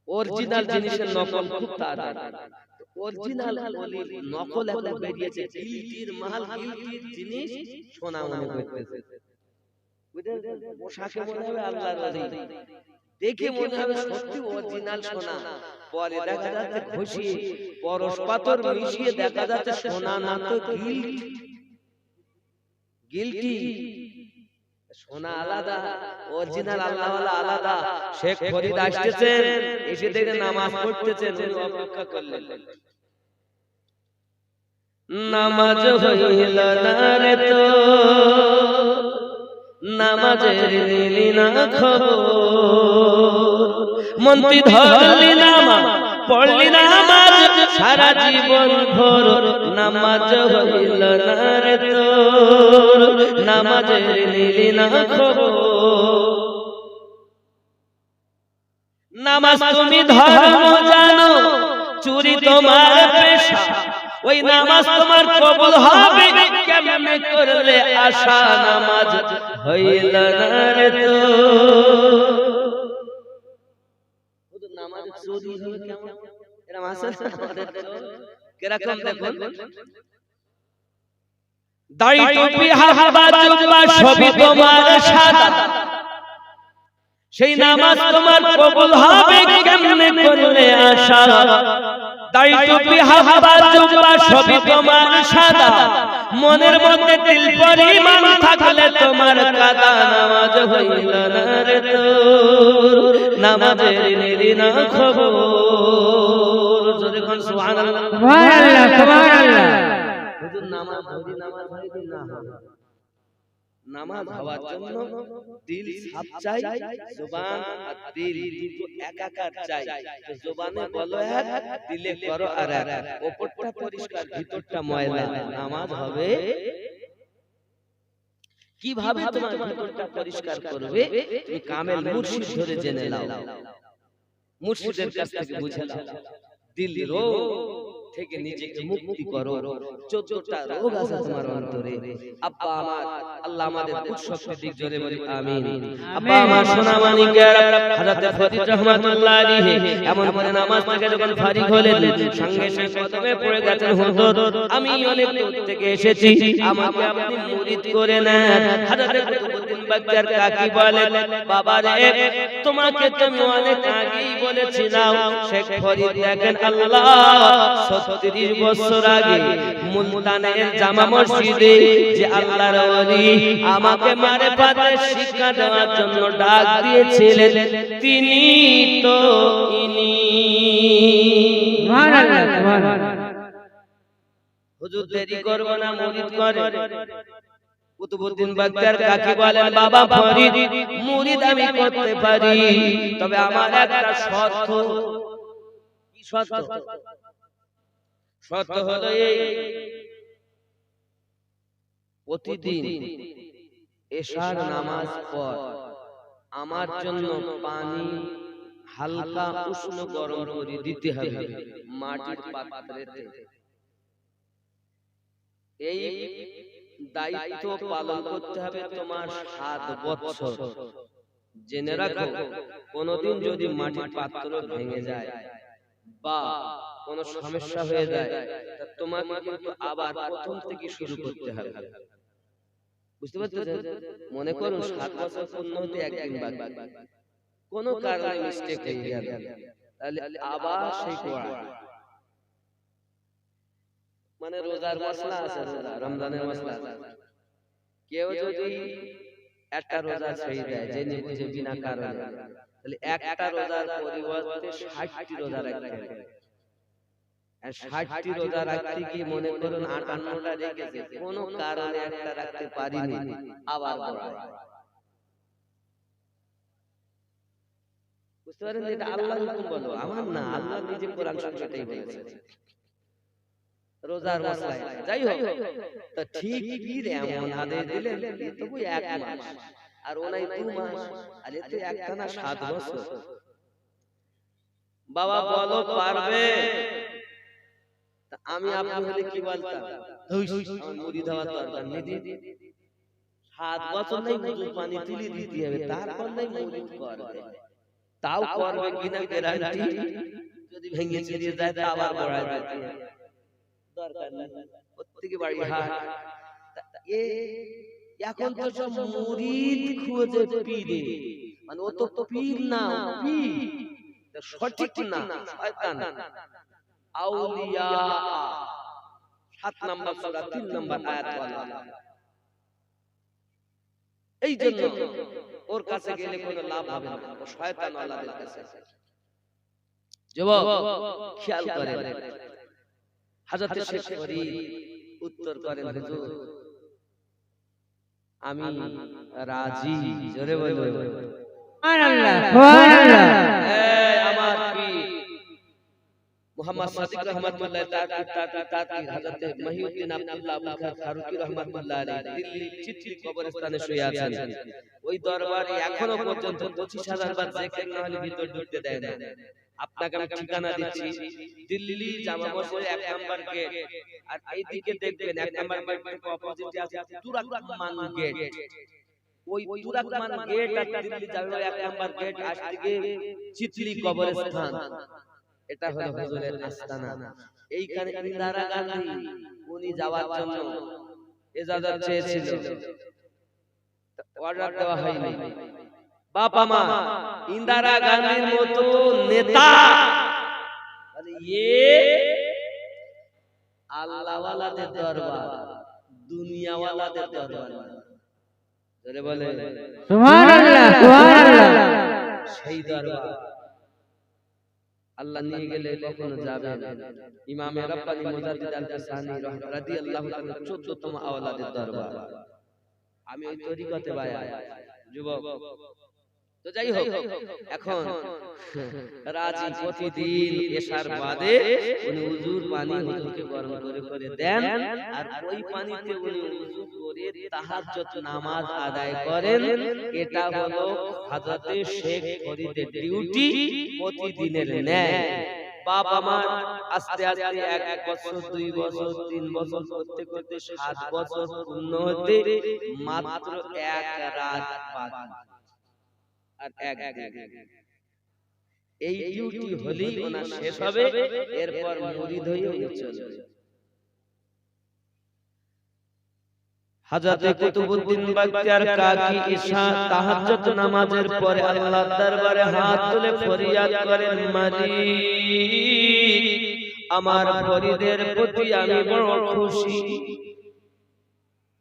অরিজিনাল জিনিসের নকল খুব তাড়াতাড়ি। অরিজিনাল বলি নকল এখন বেরিয়েছে, গিলটির মাল, গিলটির জিনিস সোনা মনে করতেছে। বুঝলেন, পোশাকে মনে হবে আল্লাহর ওলি, দেখে মনে হবে সত্যি অরিজিনাল সোনা, পরে দেখা যাচ্ছে ঘষিয়ে পরশ পাথর মিশিয়ে দেখা যাচ্ছে সোনা না তো গিলটি। সোনা আলাদা, অরিজিনাল আল্লাহওয়ালা আলাদা। শেখ ফরিদ আসতেছেন, এসে দেখে নামাজ পড়তেছেন, অপেক্ষা করলেন, নামাজ হইল না রে তো, নামাজের নিলি না খবর, মন্ত্রী ধরলি নামাজ পড়লি নামাজ সারা জীবন ভোর, নামাজ হইল না রে তোর, নামাজের নিলি না খবর। নামাজ তুমি ধর্ম জানো, চুরি তোমার পেশা, ওই নামাজ তোমার কবুল হবে কেমনে করলে আশা, নামাজ হইল না রে তোর। নামাজ চুরি হবে কেমন, এরকম আছে আমাদের কিরকম দেখুন, দাড়ি টুপি হাবা জুব্বা সবই তোমার সাদা, সেই নামাজ তোমার কবুল হবে কেমনে করলে আশা, দাড়ি টুপি হাবা জুব্বা সবই তোমার সাদা, মনের মধ্যে দিল পরিমাণ থাকলে তোমার কাদা, নামাজ হইল না রে তোর, নামাজের নিলি না খবর। জোরে কোন সুবহানাল্লাহ, সুবহানাল্লাহ, সুবহানাল্লাহ। হুজুর নামাজ ধরি, নামাজ হয় কি না হয়? নামাজ হওয়ার জন্য দিল সাফ চাই, জবান আর দিল দুটো একাকার চাই। তো জবানে বলো এক, দিলে করো আর এক, উপরটা পরিষ্কার ভিতরটা ময়লা, নামাজ হবে কিভাবে? তোমার ভিতরটা পরিষ্কার করবে তুমি কামেল মুর্শিদ ধরে জেনে নাও, মুর্শিদের কাছ থেকে বুঝে নাও, দিল রোগ থেকে নিজেকে মুক্তি করো। 14টা রোগ আছে তোমার অন্তরে। আব্বা আমার, আল্লাহ আমাদের বুঝ শক্তি দিক, জোরে বলি আমিন। আব্বা আমার সোনা মানিকের হযরত ফরিদ রাহমাতুল্লাহ আলাইহি এমন করে নামাজ থেকে যখন ফারিগ হলেন, সঙ্গে সঙ্গে কদমে পড়ে গেছেন, হুজুর আমি অনেক দূর থেকে এসেছি, আমাকে আপনি মুরিদ করে নেন। হযরত কুতুবউদ্দিন বাগদার কাকি বলেন, বাবা রে তোমাকে তো আমি অনেক আগেই বলেছিলাম। শেখ ফরিদ দেখেন, আল্লাহ 30 বছর আগে মুলতানের জামা মসজিদে যে আল্লাহর ওলি আমাকে মারিফাতের শিক্ষা দেওয়ার জন্য ডাক দিয়েছিলেন, তিনি তো ইনি। সুবহানাল্লাহ, সুবহানাল্লাহ। হুজুর দেরি করব না, মুরিদ করে। কুতুবউদ্দিন বাগদার কাকি বলেন, বাবা ফরিদ মুরিদ আমি করতে পারি, তবে আমার একটা শর্ত। কি শর্ত? শর্ত হলো এই, প্রতিদিন এশার নামাজ পর আমার জন্য পানি হালকা উষ্ণ গরম করে দিতে হবে মাটির পাত্রেতে। এই দায়িত্ব পালন করতে হবে তোমার 7 বছর। জেনে রাখো, কোনদিন যদি মাটির পাত্র ভেঙে যায় বা কোন সমস্যা হয়ে যায়, তা তোমাকে কিন্তু আবার প্রথম থেকে শুরু করতে হবে। বুঝতে পারছেন? মনে করুন 7 বছর পূর্ণ হতে একদিন বাকি, কোন কারণে মিস্টেক হয়ে গেল, তাহলে আবার সেই পড়া। মানে রোজার মশলা আছে, রমজানের মশলা আছে। কেউ যদি একটা রোজা ছেড়ে দেয় জেনে বুঝে বিনা কারণে, তাহলে একটা রোজার পরিবর্তে 60টি রোজা রাখতে হবে। 60টি রোজা রাখতে কি মনে করুন 58টা রেখেছে, কোন কারণে একটা রাখতে পারিনি, আবার পড়া। বুঝতে পারেন? এটা আল্লাহর হুকুম, বলো আমার না, আল্লাহ নিজে কোরআন শরীফেই বলেছে। রোজার মশলাই যাই হোক তো ঠিক পীর এমন আদেশ দিলেন তবু 1 মাস আর ওনাই 2 মাস আর এতে একটানা 7 বছর বাবা বলো পারবে আমি আপনি হলে কি বলতাম মুড়ি দেওয়া দরকার নেই 7 বছর নাই মুড়ি পানি তুলি দিতে হবে তারপর নাই মুড়ি করবে তাও করবে কিনা গ্যারান্টি যদি ভেঙে ছিড়ে যায় তা আবার বড়ায় দিতে দরকার নেই প্রত্যেকই বাড়ি হাট এ এখন তো সব মুরিদ খুঁজে পীরে মানে ও তো পীর না পীর সঠিক না শয়তান আউলিয়া 7 নম্বর সূরা 3 নম্বর আয়াত ওয়ালা এই জন্য ওর কাছে গেলে কোনো লাভ হবে না ও শয়তান ওয়ালাদের কাছে যুবক খেয়াল করেন হযরত শেখ ফরিদ উত্তর করেন হুজুর আমি রাজি জোরে বলো সুবহানাল্লাহ সুবহানাল্লাহ আমার পীর মুহাম্মদ সাদিক রহমাতুল্লাহ তাআলা হযরত মহিউদ্দিন আব্দুল্লাহ আবুল ফারুকী রহমাতুল্লাহ আলাইহি দিল্লি চিত্রি কবরস্থানে শুয়ে আছেন ওই দরবারে এখনো পর্যন্ত 25000 বার জিকির না হলে ভিতর ঢুকতে দেয় না আপনাকে আমি ঠিকানা দিচ্ছি দিল্লি জামা মসজিদ 1 নাম্বার গেট আর এইদিকে দেখবেন 1 নাম্বার গেট থেকে অপোজিটে আছে তুরাকমান গেট ওই তুরাকমান গেট আর দিল্লি জামা 1 নাম্বার গেট আজ থেকে চিত্রি কবরস্থান এটা হলো হুজুরের আস্তানা এইখানে ইন্দিরা গান্ধী উনি যাওয়ার জন্য ইজাজত চেয়েছিল অর্ডার দেওয়া হয়নি বাবা মা ইন্দিরা গান্ধীর মতো নেতা মানে আল্লাহ ওয়ালাদের দরবার দুনিয়া ওয়ালাদের দরবার জোরে বলে সুবহানাল্লাহ সুবহানাল্লাহ সেই দরবার আল্লাহ নিয়ে গেলে কখনো যাবে না ইমাম রাব্বানি মুজাদ্দিদ আল-কাসানি রাদিয়াল্লাহু তাআলা 14তম আওলাদের দরবার আমি ওই তরিকতে বায়া যুবক তো যাই হোক এখন রাজি প্রতিদিন এশার বাদে উনি উযুর পানি হুজুরকে গরম করে দেন আর ওই পানিতে উনি উযু করে তাহাজ্জুদ নামাজ আদায় করেন এটা হলো হযরত শেখ ফরিদের ডিউটি প্রতিদিনের ন্যায় বাপ আমার আস্তে আস্তে 1 বছর 2 বছর 3 বছর করতে করতে 7 বছর পূর্ণ হতে মাত্র 1 রাত বাকি আর 1 দিন এই ডিউটি হলেই ওনার শেষ হবে এরপর মুরিদ হয়ে উনি চলবে হযরত কুতুবউদ্দিন বাখতিয়ার কাকি ঈশা তাহাজ্জুদ নামাজের পরে আল্লাহর দরবারে হাত তুলে ফরিয়াদ করেন মালিক আমার ফরিদের প্রতি আমি বড় খুশি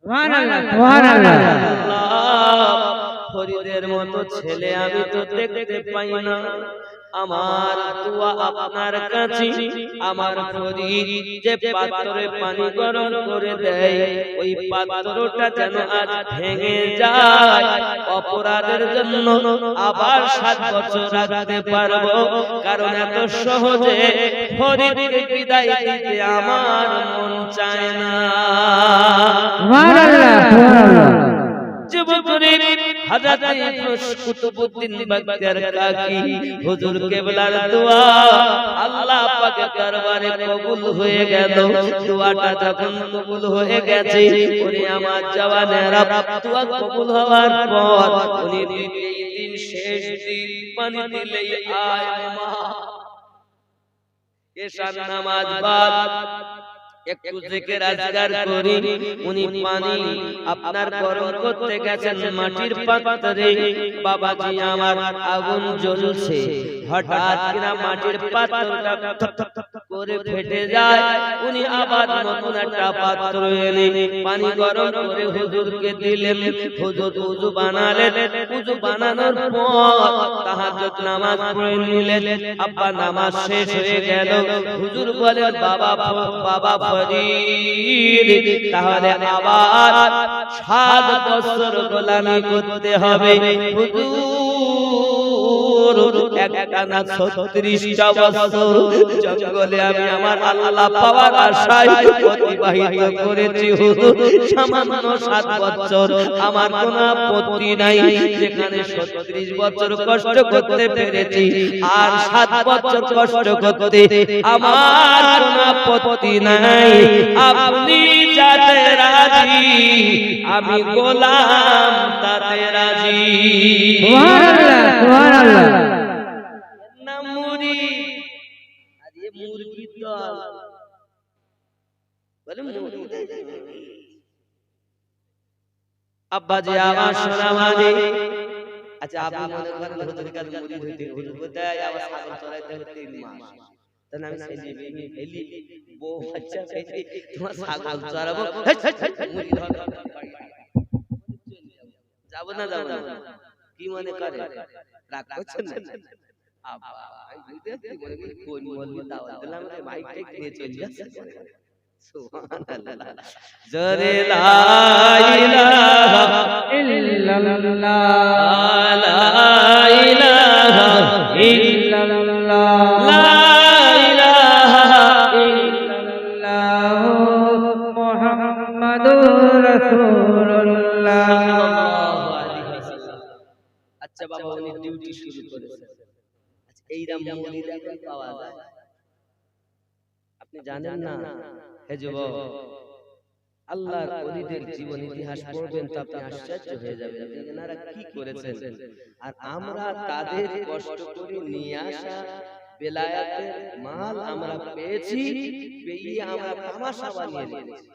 সুবহানাল্লাহ সুবহানাল্লাহ ফরিদের মতো ছেলে আমি তো দেখতে পাই না আমার দোয়া আপনার কাছে আমার ফরিদ যে পাত্রে পানি গরম করে দেয় ওই পাত্রটা যেন আজ ভেঙে যায় অপরাধের জন্য আবার 7 বছর রাখতে পারবো কারণ এত সহজে ফরিদকে বিদায় দিতে আমার মন চায় না সুবহানাল্লাহ সুবহানাল্লাহ যুবকদের হযরত কুতুবউদ্দিন বাখতিয়ার কাকি হুজুর কিবলার দোয়া আল্লাহ পাকের দরবারে কবুল হয়ে গেল দোয়াটা যখন কবুল হয়ে গেছে ওরে আমার জওয়ানেরা দোয়া কবুল হওয়ার পর উনি এই দিন শেষ দিন পানি দিলে আয় মা এশার নামাজ বাদ একটু জিকির আজকার করি উনি পানি আপনার গরম করতে গেছেন মাটির পাত্রে বাবাজি আমার আগুন জ্বলছে হঠাৎ কিনা মাটির পাত্রটা করে ফেটে যায় উনি আবার নতুন একটা পাত্র এনে পানি গরম করে হুজুরকে দিলেন হুজুর ওযু বানালেন ওযু বানানোর পর তাহাজ্জুদ নামাজ পড়ে নিলেন আব্বা নামাজ শেষ হয়ে গেল হুজুর বলেন বাবা ফরিদ তাহলে আবার 7 বছর গোলামি করতে হবে হুজুর একটানা 36টা বছর জঙ্গলে আমি আমার আল্লাহ পাওয়ার আশায় অতিবাহিত করেছি হুজুর। সামান্য 7 বছর আমার কোনো আপত্তি নাই, যেখানে 36 বছর কষ্ট করতে পেরেছি আর 7 বছর কষ্ট করতে আমার কোনো আপত্তি নাই। আপনি যাতে রাজি আমি গোলাম তাতে রাজি। সুবহানাল্লাহ সুবহানাল্লাহ। না মুরিদ আর ये মুরগি দল বলে মুরিদ। আব্বা জি আওয়াজ শোনা মানে আচ্ছা আপনি মনে করেন হুজুর কাছে মুরিদ হইতে হুজুর কোথায় আবার ছাগল চড়াইতে হতে 3 মাস তাহলে আমি ছেলে মেয়ে ফেলি বউ বাচ্চা ফেলি তোমার ছাগল চড়াবো মুরিদ হবে যাব না যাব না কি মনে করে রাগ করছেন না আব্বা আমি বুঝতে মনে করি কোন বলবো দাওয়াত দিলাম রে মাইক টেক নিয়ে চলে যাচ্ছে সুবহানাল্লাহ জরে লা ইলাহা ইল্লাল্লাহ লা ইলাহা ইল্লাল্লাহ লা ইলাহা ইল্লাল্লাহ মুহাম্মাদুর রাসূলুল্লাহ। সাল্লাল্লাহু আলাইহি ওয়াসাল্লাম। আচ্ছা বাবা উনি ডিউটি শুরু করেছেন। আচ্ছা এইরকম মুরিদ এখন পাওয়া যায়? আপনি জানেন না হে যুবক, আল্লাহর ওলিদের জীবন ইতিহাস পড়বেন তো আপনি আশ্চর্য হয়ে যাবেন যে এনারা কি করেছেন। আর আমরা তাদের কষ্ট করে নিয়ে আসা বেলায়াতের মাল আমরা পেয়েছি, পেয়ে আমরা তামাশা বানিয়ে নিয়েছি।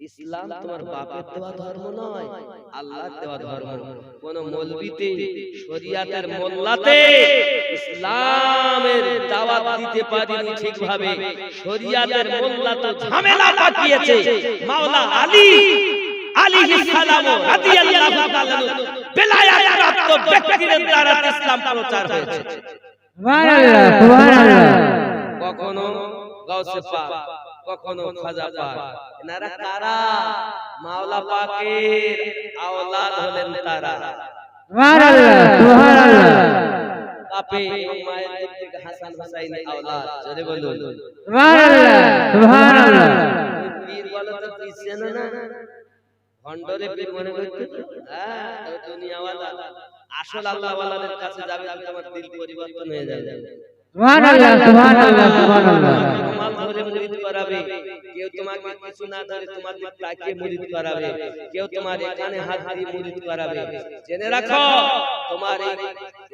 ইসলাম তোমার বাপের দেওয়া ধর্ম নয়, আল্লাহর দেওয়া ধর্ম। কোন মৌলবীতে শরিয়াতের মোল্লাতে ইসলামের দাওয়াত দিতে পারেনি ঠিকভাবে। শরিয়াতের মোল্লা তো ঝামেলা পাকিয়েছে। মাওলা আলী আলাইহিস সালাম রাদিয়াল্লাহু তাআলা বেলায়াত প্রাপ্ত ব্যক্তিদের দ্বারা ইসলাম প্রচার হয়েছে। সুবহানাল্লাহ সুবহানাল্লাহ। কখনো গাউসে পাক, কখনো খাজা পাক। এনারা কারা? মাওলা পাকের আওলাদ হলেন তারা। সুবহানাল্লাহ সুবহানাল্লাহ। বাপে এবং মায়ের দিক থেকে হাসান হুসাইন আওলাদ। জোরে বলুন সুবহানাল্লাহ সুবহানাল্লাহ। পীর বলো তো পীর চেনো না? ভণ্ডরে পীর মনে করতে হ্যাঁ দুনিয়াওয়ালা। আসল আল্লাহ ওয়ালাদের কাছে যাবে তো তোমার দিল পরিবর্তন হয়ে যাবে। সুবহানাল্লাহ সুবহানাল্লাহ সুবহানাল্লাহ। তোমার ধরে মুরিদ করাবে, কেউ তোমাকে কিছু না ধরে তোমার দিকে তাকিয়ে মুরিদ করাবে, কেউ তোমার এখানে হাত দিয়ে মুরিদ করাবে। জেনে রাখো তোমার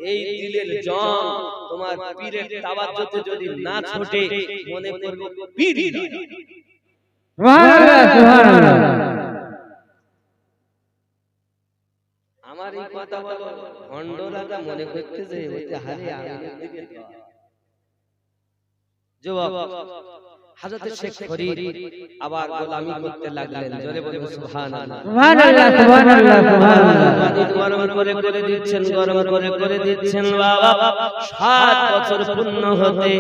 এই দিলের জন তোমার পীরের তাওয়াজ্জুতে যদি না ছোটে মনে করবে পীর। সুবহানাল্লাহ সুবহানাল্লাহ। আমার এই কথা বলো ভণ্ডরাটা মনে করতে যে ওইতে হারে আমিনের দিকে জবাব হযরত শেখ ফরিদ আবার গোলামি করতে লাগলেন। জোরে বলুন সুবহানাল্লাহ সুবহানাল্লাহ সুবহানাল্লাহ সুবহানাল্লাহ। পানি গরম করে করে দিচ্ছেন, গরম করে করে দিচ্ছেন বাবা। 7 বছর পূর্ণ হতে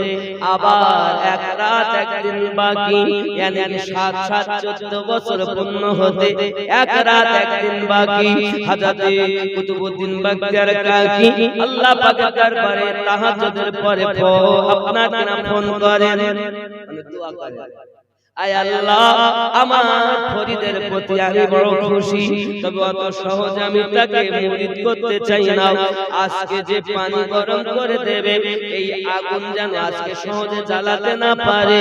আবার এক রাত একদিন বাকি, यानी 7 7 14 বছর পূর্ণ হতে এক রাত একদিন বাকি। হযরত কুতুবউদ্দিন বখতিয়ার কাকি আল্লাহ পাকের দরবারে তাহাজ্জুদের পরে আপনাকে নাম ফোন করেন, দোয়া করেন, আয় আল্লাহ আমার ফরিদের প্রতি আমি বড় খুশি, তবে অত সহজে আমি তাকে মুরিদ করতে চাই না। আজকে যে পানি গরম করে দেবে এই আগুন যেন আজকে সহজে জ্বালাতে না পারে।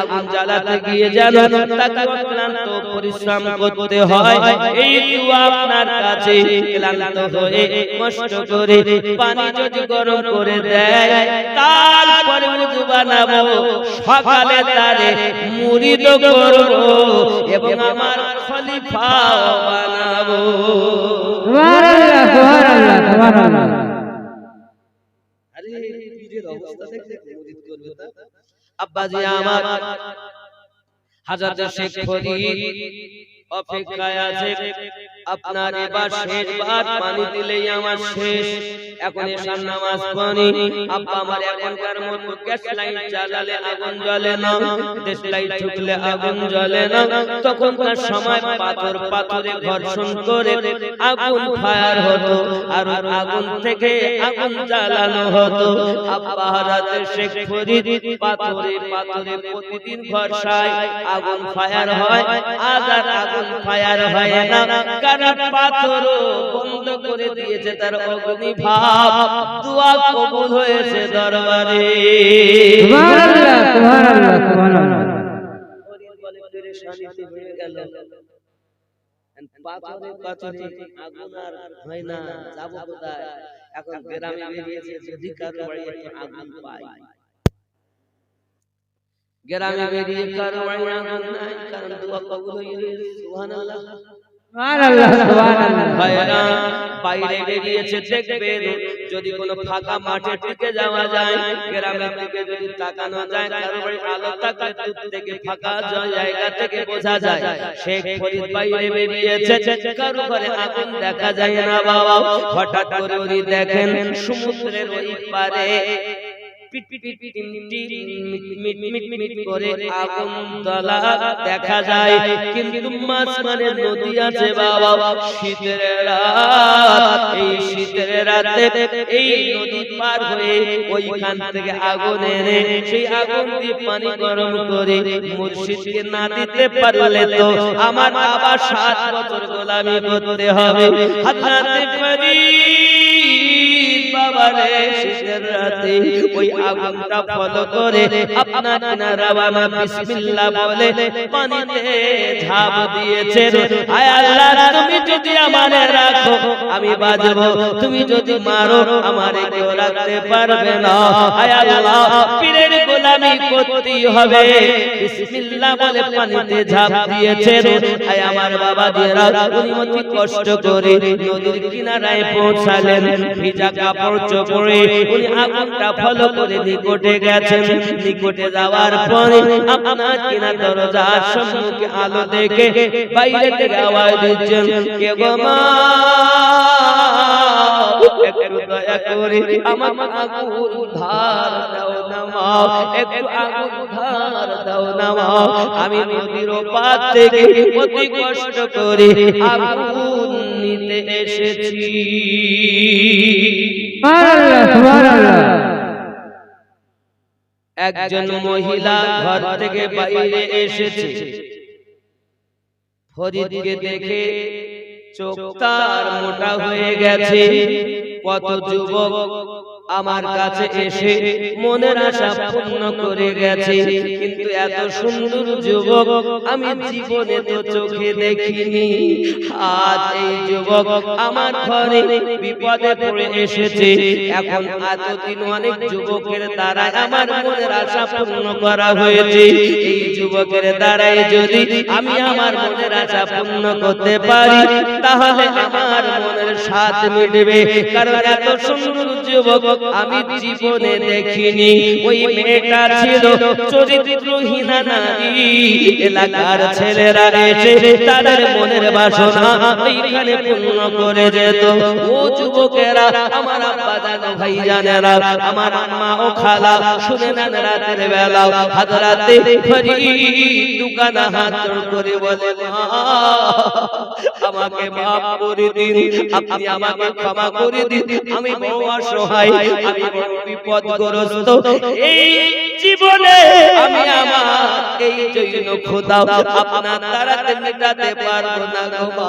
আগুন জ্বালাতে গিয়ে যেন তাকে অক্লান্ত পরিশ্রম করতে হয়। এই দোয়া আপনার কাছে ক্লান্ত হয়ে কষ্ট করে পানি যদি গরম করে দেয় তারপরে উযু বানাবো, সকালে তারে মুরিদ করব এবং আমার খলিফা বানাবো। সুবহানাল্লাহ সুবহানাল্লাহ সুবহানাল্লাহ। আরে পীরের অবস্থা দেখতে মুরিদ করবে তা আব্বাজি আমার হযরত শেখ ফরিদ অপেক্ষায় আছে। আপনার এবার শেষবার পানি দিলেই আমার শেষ। এখন এশার নামাজ পড়ি, আব্বা আমার এখনকার মতো গ্যাস লাইট জ্বালালে আগুন জ্বলে না, দেশ লাইট ঠুকলে আগুন জ্বলে না। তখনকার সময় পাথরে ঘর্ষণ করে আগুন ফায়ার হতো, আর আগুন থেকে আগুন জ্বালানো হতো। আব্বা হযরত শেখ ফরিদ পাথরে প্রতিদিন ঘর্ষায় আগুন ফায়ার হয়, আজ আর আগুন ফায়ার হয় না, কারণ পাথরও বন্ধ করে দিয়েছে তার অগ্নিভাব। দোয়া কবুল হয়েছে দরবারে। সুবহানাল্লাহ সুবহানাল্লাহ সুবহানাল্লাহ। বলে পেরেশানিতে হয়ে গেল, পাথরে আগুন আর হয় না, যাবো কোথায়? এখন গ্রামে বেরিয়েছে, যদি কারো বাড়ি একটু আগুন পাই, গ্রামে বেরিয়ে কারো বাড়ি আগুন নাই, কারণ দোয়া কবুল হয়ে গেছে। সুবহানাল্লাহ সুবহানাল্লাহ সুবহানাল্লাহ। ভাইরা বাইরে বেরিয়েছে, দেখবেন যদি কোনো ফাঁকা মাঠে টিকে যাওয়া যায়, গ্রামের দিকে যদি তাকানো যায়, কারো বাড়ি আলো থাকলে দূর থেকে ফাঁকা জায়গা থেকে বোঝা যায় শেখ ফরিদ বাইরে বেরিয়েছে। কারো ঘরে আগুন দেখা যায় না বাবা। হঠাৎ করে উনি দেখেন সমুদ্রের ওই পারে করে আগুন জ্বলা দেখা যায়, কিন্তু মাঝখানে নদী আছে বাবা। শীতের রাত, এই শীতের রাতে এই নদী পার হয়ে ওইখান থেকে আগুন এনে সেই আগুন দিয়ে পানি গরম করে মুর্শিদকে না দিতে পারলে তো আমার আবার 7 বছর গোলামি করতে হবে। হযরত ফরিদ বাবারে শীতের রাতে ওই আগুনটা ফলো করে আপনার কিনারা বাবা বিসমিল্লাহ বলে পানিতে ঝাঁপ দিয়েছে। আয় আল্লাহ, তুমি যদি আমারে রাখো আমি বাঁচবো, তুমি যদি মারো আমারে কেউ রাখতে পারবে না। আয় আল্লাহ, পীরের গোলামি করতেই হবে। বিসমিল্লাহ বলে পানিতে ঝাঁপ দিয়েছে। আয় আমার বাবা দিরা, উনি অতি কষ্ট করে নদীর কিনারায় পৌঁছালেন। ভিজা কাপড় চোপড়ে উনি আগুনটা ফলো করে নিকটে গেছেন। নিকটে যাওয়ার পরে আপনার কিনা দরজার সম্মুখে আলো দেখে বাইরে থেকে আওয়াজ দিচ্ছেন, কে গো মা, একটু দয়া করে আমার আগুন ধার দাও না মা, একটু আগুন ধার দাও না মা। আমি নদীর পার থেকে অতি কষ্ট করে আগুন নিতে এসেছি। সুবহানাল্লাহ সুবহানাল্লাহ। একজন মহিলা ঘর থেকে বাইরে এসেছে, ফরিদকে দেখে চোখ তার মোটা হয়ে গেছে। কত যুবক আমার কাছে এসে মনের আশা পূর্ণ করে গেছে, কিন্তু এত সুন্দর যুবক আমি জীবনে তো চোখে দেখিনি। আজ এই যুবক আমার ঘরে বিপদে পড়ে এসেছে। এখন এতদিন অনেক যুবকের দ্বারা আমার মনের আশা পূর্ণ করা হয়েছে, এই যুবকের দ্বারাই যদি আমি আমার মনের আশা পূর্ণ করতে পারি তাহলে আমার মনের স্বাদ মিটবে। কারণ এত সুন্দর যুবক আমি জীবনে দেখিনি। ওই মেয়েটা ছিল চরিত্রহীনা নারী। এলাকার ছেলেরা এসে তাদের মনের বাসনা এইখানে পূর্ণ করে যেত। ও যুবকেরা, আমার আব্বা জানো, ভাই জানেরা, আমার আম্মা ও খালা, শুনে নেন রাতের বেলা হযরত ফরিদ দোকানে হাত জোড় করে বলে, মা আমাকে মাফ করে দিন, আপনি আমাকে ক্ষমা করে দিন, আমি বড় অসহায়, আমি বড় বিপদগ্রস্ত। এই জীবনে আমি আমার এই জন্য খোদা আপনার দ্বারাতে মেটাতে পারবো না গো,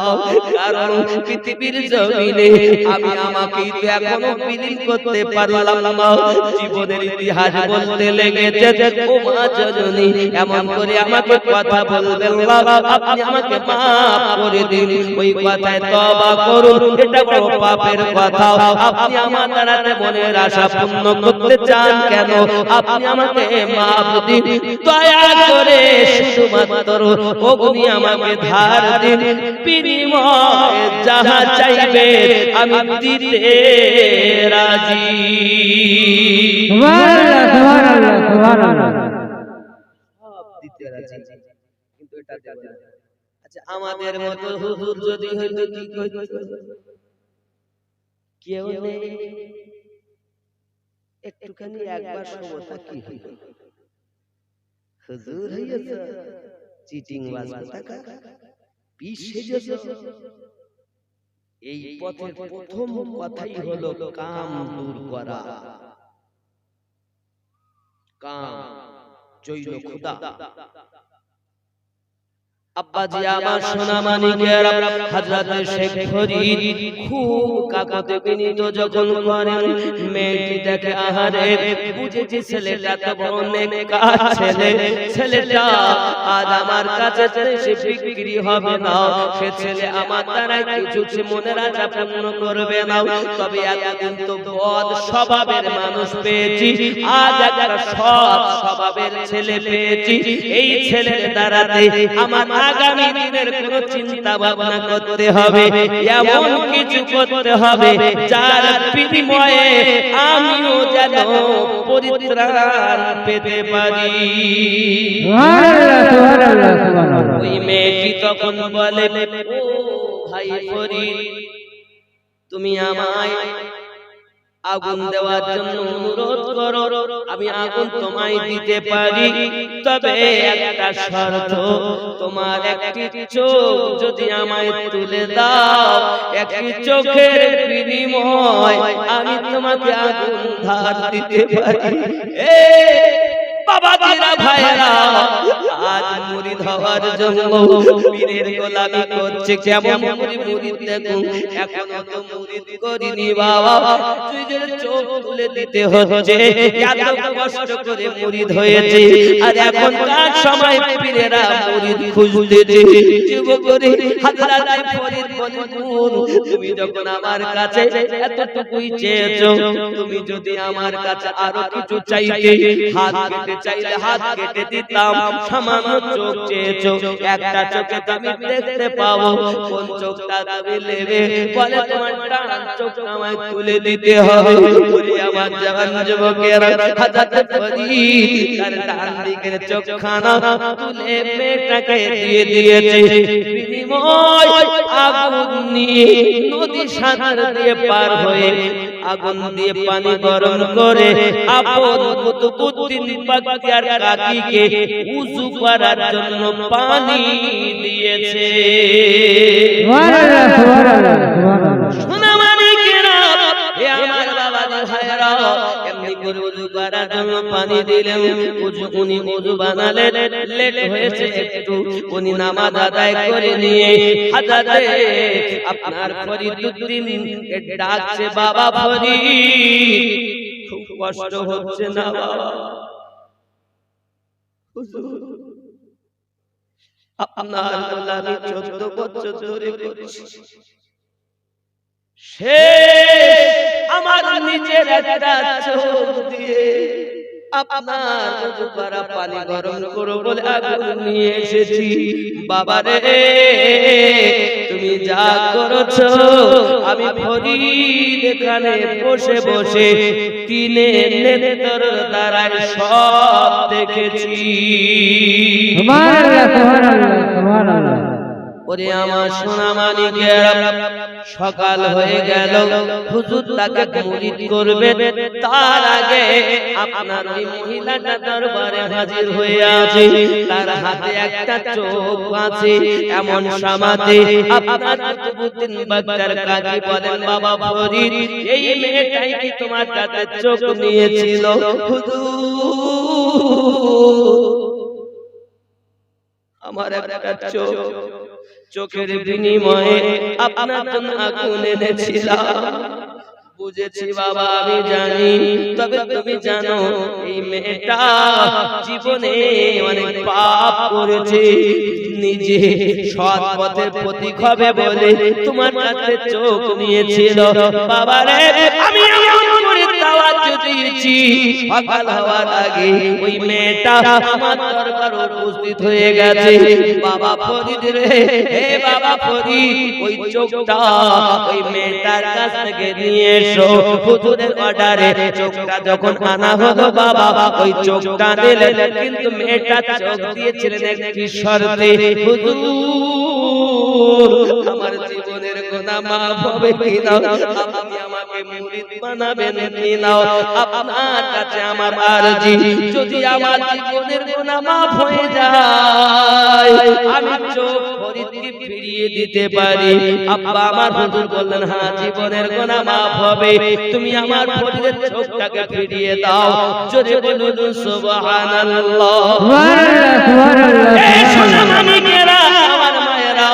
কারণ পৃথিবীর জমিনে আমি আমাকে এখনো বিলীন করতে পারলাম না। জীবনের ইতিহাস বলতে লেগেছে, ও মা জননী এমন করে আমাকে কথা বলবেন না, আপনি আমাকে মাফ করে দিন। ওই কথায় তওবা করুন, এটা বড় পাপের কথা। আপনি আমার দ্বারাতে মনের আশা পূর্ণ করতে চান কেন? আপনি আমাকে মাফ দিন দয়া করে, শুধুমাত্র অগ্নি আমাকে ধার দিন, বিনিময়ে যাহা চাইবে আমি দিতে রাজি। সুবহানাল্লাহ সুবহানাল্লাহ সুবহানাল্লাহ। সব দিতে রাজি, কিন্তু এটা দেবে না। আচ্ছা আমাদের মতো হুজুর যদি হইতো কি কইতো? কেউ নেই, একটুখানি একবার সমতা কি হইতো? হুজুর হইয়াছে, চিটিং বাজ টাকা পিস সেজেছে। এই পথের প্রথম কথাই হলো কাম দূর করা। কাম জৈন খুদা। আব্বাজি আমার সোনা মানিকেরা, হযরত শেখ ফরিদ খুব কাকুতি বিনীত যখন করেন, মেয়েটি দেখে আহারে বুঝেছি ছেলেটা তো বড় নেককার ছেলে, ছেলেটা আজ আমার কাছে সে বিক্রি হবে না, সে ছেলে আমার দ্বারা কিছু মনের আশা পূর্ণ করবে না। তবে এতদিন তো বদ স্বভাবের মানুষ পেয়েছি, আজ একটা সৎ স্বভাবের ছেলে পেয়েছি। এই ছেলের দ্বারাতে আমার আগামী দিনের কোন চিন্তা ভাবনা করতে হবে, এমন কিছু করতে হবে যার বিনিময়ে আমিও যেন পরিত্রাণ পেতে পারি। ওই মেয়েটি তখন বলে, ও ভাই ফরিদ, তুমি আমায় আগুন দেওয়ার জন্য অনুরোধ করো, আমি আগুন তোমায় দিতে পারি, তবে একটা শর্ত, তোমার একটি চোখ যদি আমায় তুলে দাও, একটি চোখের বিনিময় আমি তোমাকে আগুন ধার দিতে পারি। বাবাজিরা ভাইরা, আজ মুরিদ হওয়ার জন্য পীরের গোলামি করছে কেমন মুরিদ দেখুন, এখনো তো মুরিদ করিনি বাবা, তুই যে চোখ তুলে দিতে হচ্ছে, এত কষ্ট করে মুরিদ হয়েছে, আর এখন কার সময় পীরেরা মুরিদ খুঁজতেছে। যুবকরে হযরত ফরিদ বলেন, তুমি যখন আমার কাছে এতটুকুই চেয়েছো, তুমি যদি আমার কাছে আরো কিছু চাইতে, হাত কেটে চাইলে হাত কেটে দিতাম, সামান্য চোখ চেয়েছো, একটা চোখে আমি দেখতে পাবো, কোন চোখটা তুমি নেবে? বলে তোমার ডান চোখ আমায় তুলে দিতে হবে। বলি আমার জওয়ান যুবকেরা, হযরত ফরিদ তার ডান দিকের চোখখানা তুলে মেয়েটাকে দিয়ে দিয়েছে, বিনিময় আগুন নিয়ে নদী সাগর দিয়ে পার হয়ে আগুন দিয়ে পানি গরম করে আপন কুতুবউদ্দিন বাগতিয়ার কাকিকে উযু করার জন্য পানি দিয়েছে। সুবহানাল্লাহ, সুবহানাল্লাহ, সুবহানাল্লাহ। সোনা মানিকেরা, হে আমার বাবাজি ভাইরা, এমনি করে উযু করার জন্য পানি দিলেন, উনি উযু বানালেন, লেট হয়েছে একটু, উনি নামাজ আদায় করে নিয়ে হযরতে আপনার ফরিদউদ্দিন কে ডাকছে, বাবা ফরিদ, খুব কষ্ট হচ্ছে না বাবা? আপনার গোলামি 14 বছর ধরে করছি, সে আমার নিজের একটা চোখ দিয়ে আপনার উযু করা পানি গরম করো বলে আগুন নিয়ে এসেছি। বাবা রে, তুমি যা করেছো আমি ফরিদ এখানে বসে বসে তিনে নেত্র দ্বারাই সব দেখেছি। সুবহানাল্লাহ, সুবহানাল্লাহ, সুবহানাল্লাহ। ওরে আমার সোনা মানিকেরা, সকাল হয়ে গেল, হুজুর তাকে মুরিদ করবে, তার আগে আপনার ওই মহিলাটা দরবারে হাজির হয়ে আছে, তার হাতে একটা চোখ আছে, এমন সমাজে আপনার কুতুবউদ্দিন বাগদার কাজী বলেন, বাবা ফরিদ, এই মেয়েটাই কি তোমার কাছে চোখ নিয়েছিল? হুজুর, আমার একটা চোখ, চোখের বিনিময়ে আপনার জন্য আগুন এনেছিলাম। বুঝেছি বাবা, আমি জানি, তবে তুমি জানো এই মেয়েটা জীবনে অনেক পাপ করেছে, নিজে সৎ পথের প্রতীক হবে বলে তোমার কাছে চোখ নিয়েছিল। বাবা রে, আমি এমন করে দাওয়াত যদি দিয়েছি সকাল হওয়ার আগে ওই মেয়েটা আমার দরবারে উপস্থিত হয়ে গেছে। বাবা ফরিদ রে, হে বাবা ফরিদ, ওই চোখটা ওই মেয়েটার কাছ থেকে নিয়ে এসো। হুজুরের অর্ডারে চোখটা যখন আনা হলো বাবা ওই চোখটা দিলেন, কিন্তু মেয়েটা চোখ দিয়েছিলেন একটি শর্তে, হুজুর আমার জীবনের গুনাহ মাফ হবে কিনা, আপনি আমাকে মুরিদ বানাবেন কিনা, আপনার কাছে আমার আরজি, যদি আমার জীবনের গুনাহ মাফ হয়ে যায় আমি চোখ ফরিদকে ফিরিয়ে দিতে পারি। আব্বা আমার হুজুর বললেন, হ্যাঁ জীবনের গুনাহ মাফ হবে, তুমি আমার ফরিদের চোখটাকে ফিরিয়ে দাও। জোরে বলুন সুবহানাল্লাহ। এই সোনা মানিকেরা, আমার মায়েরা,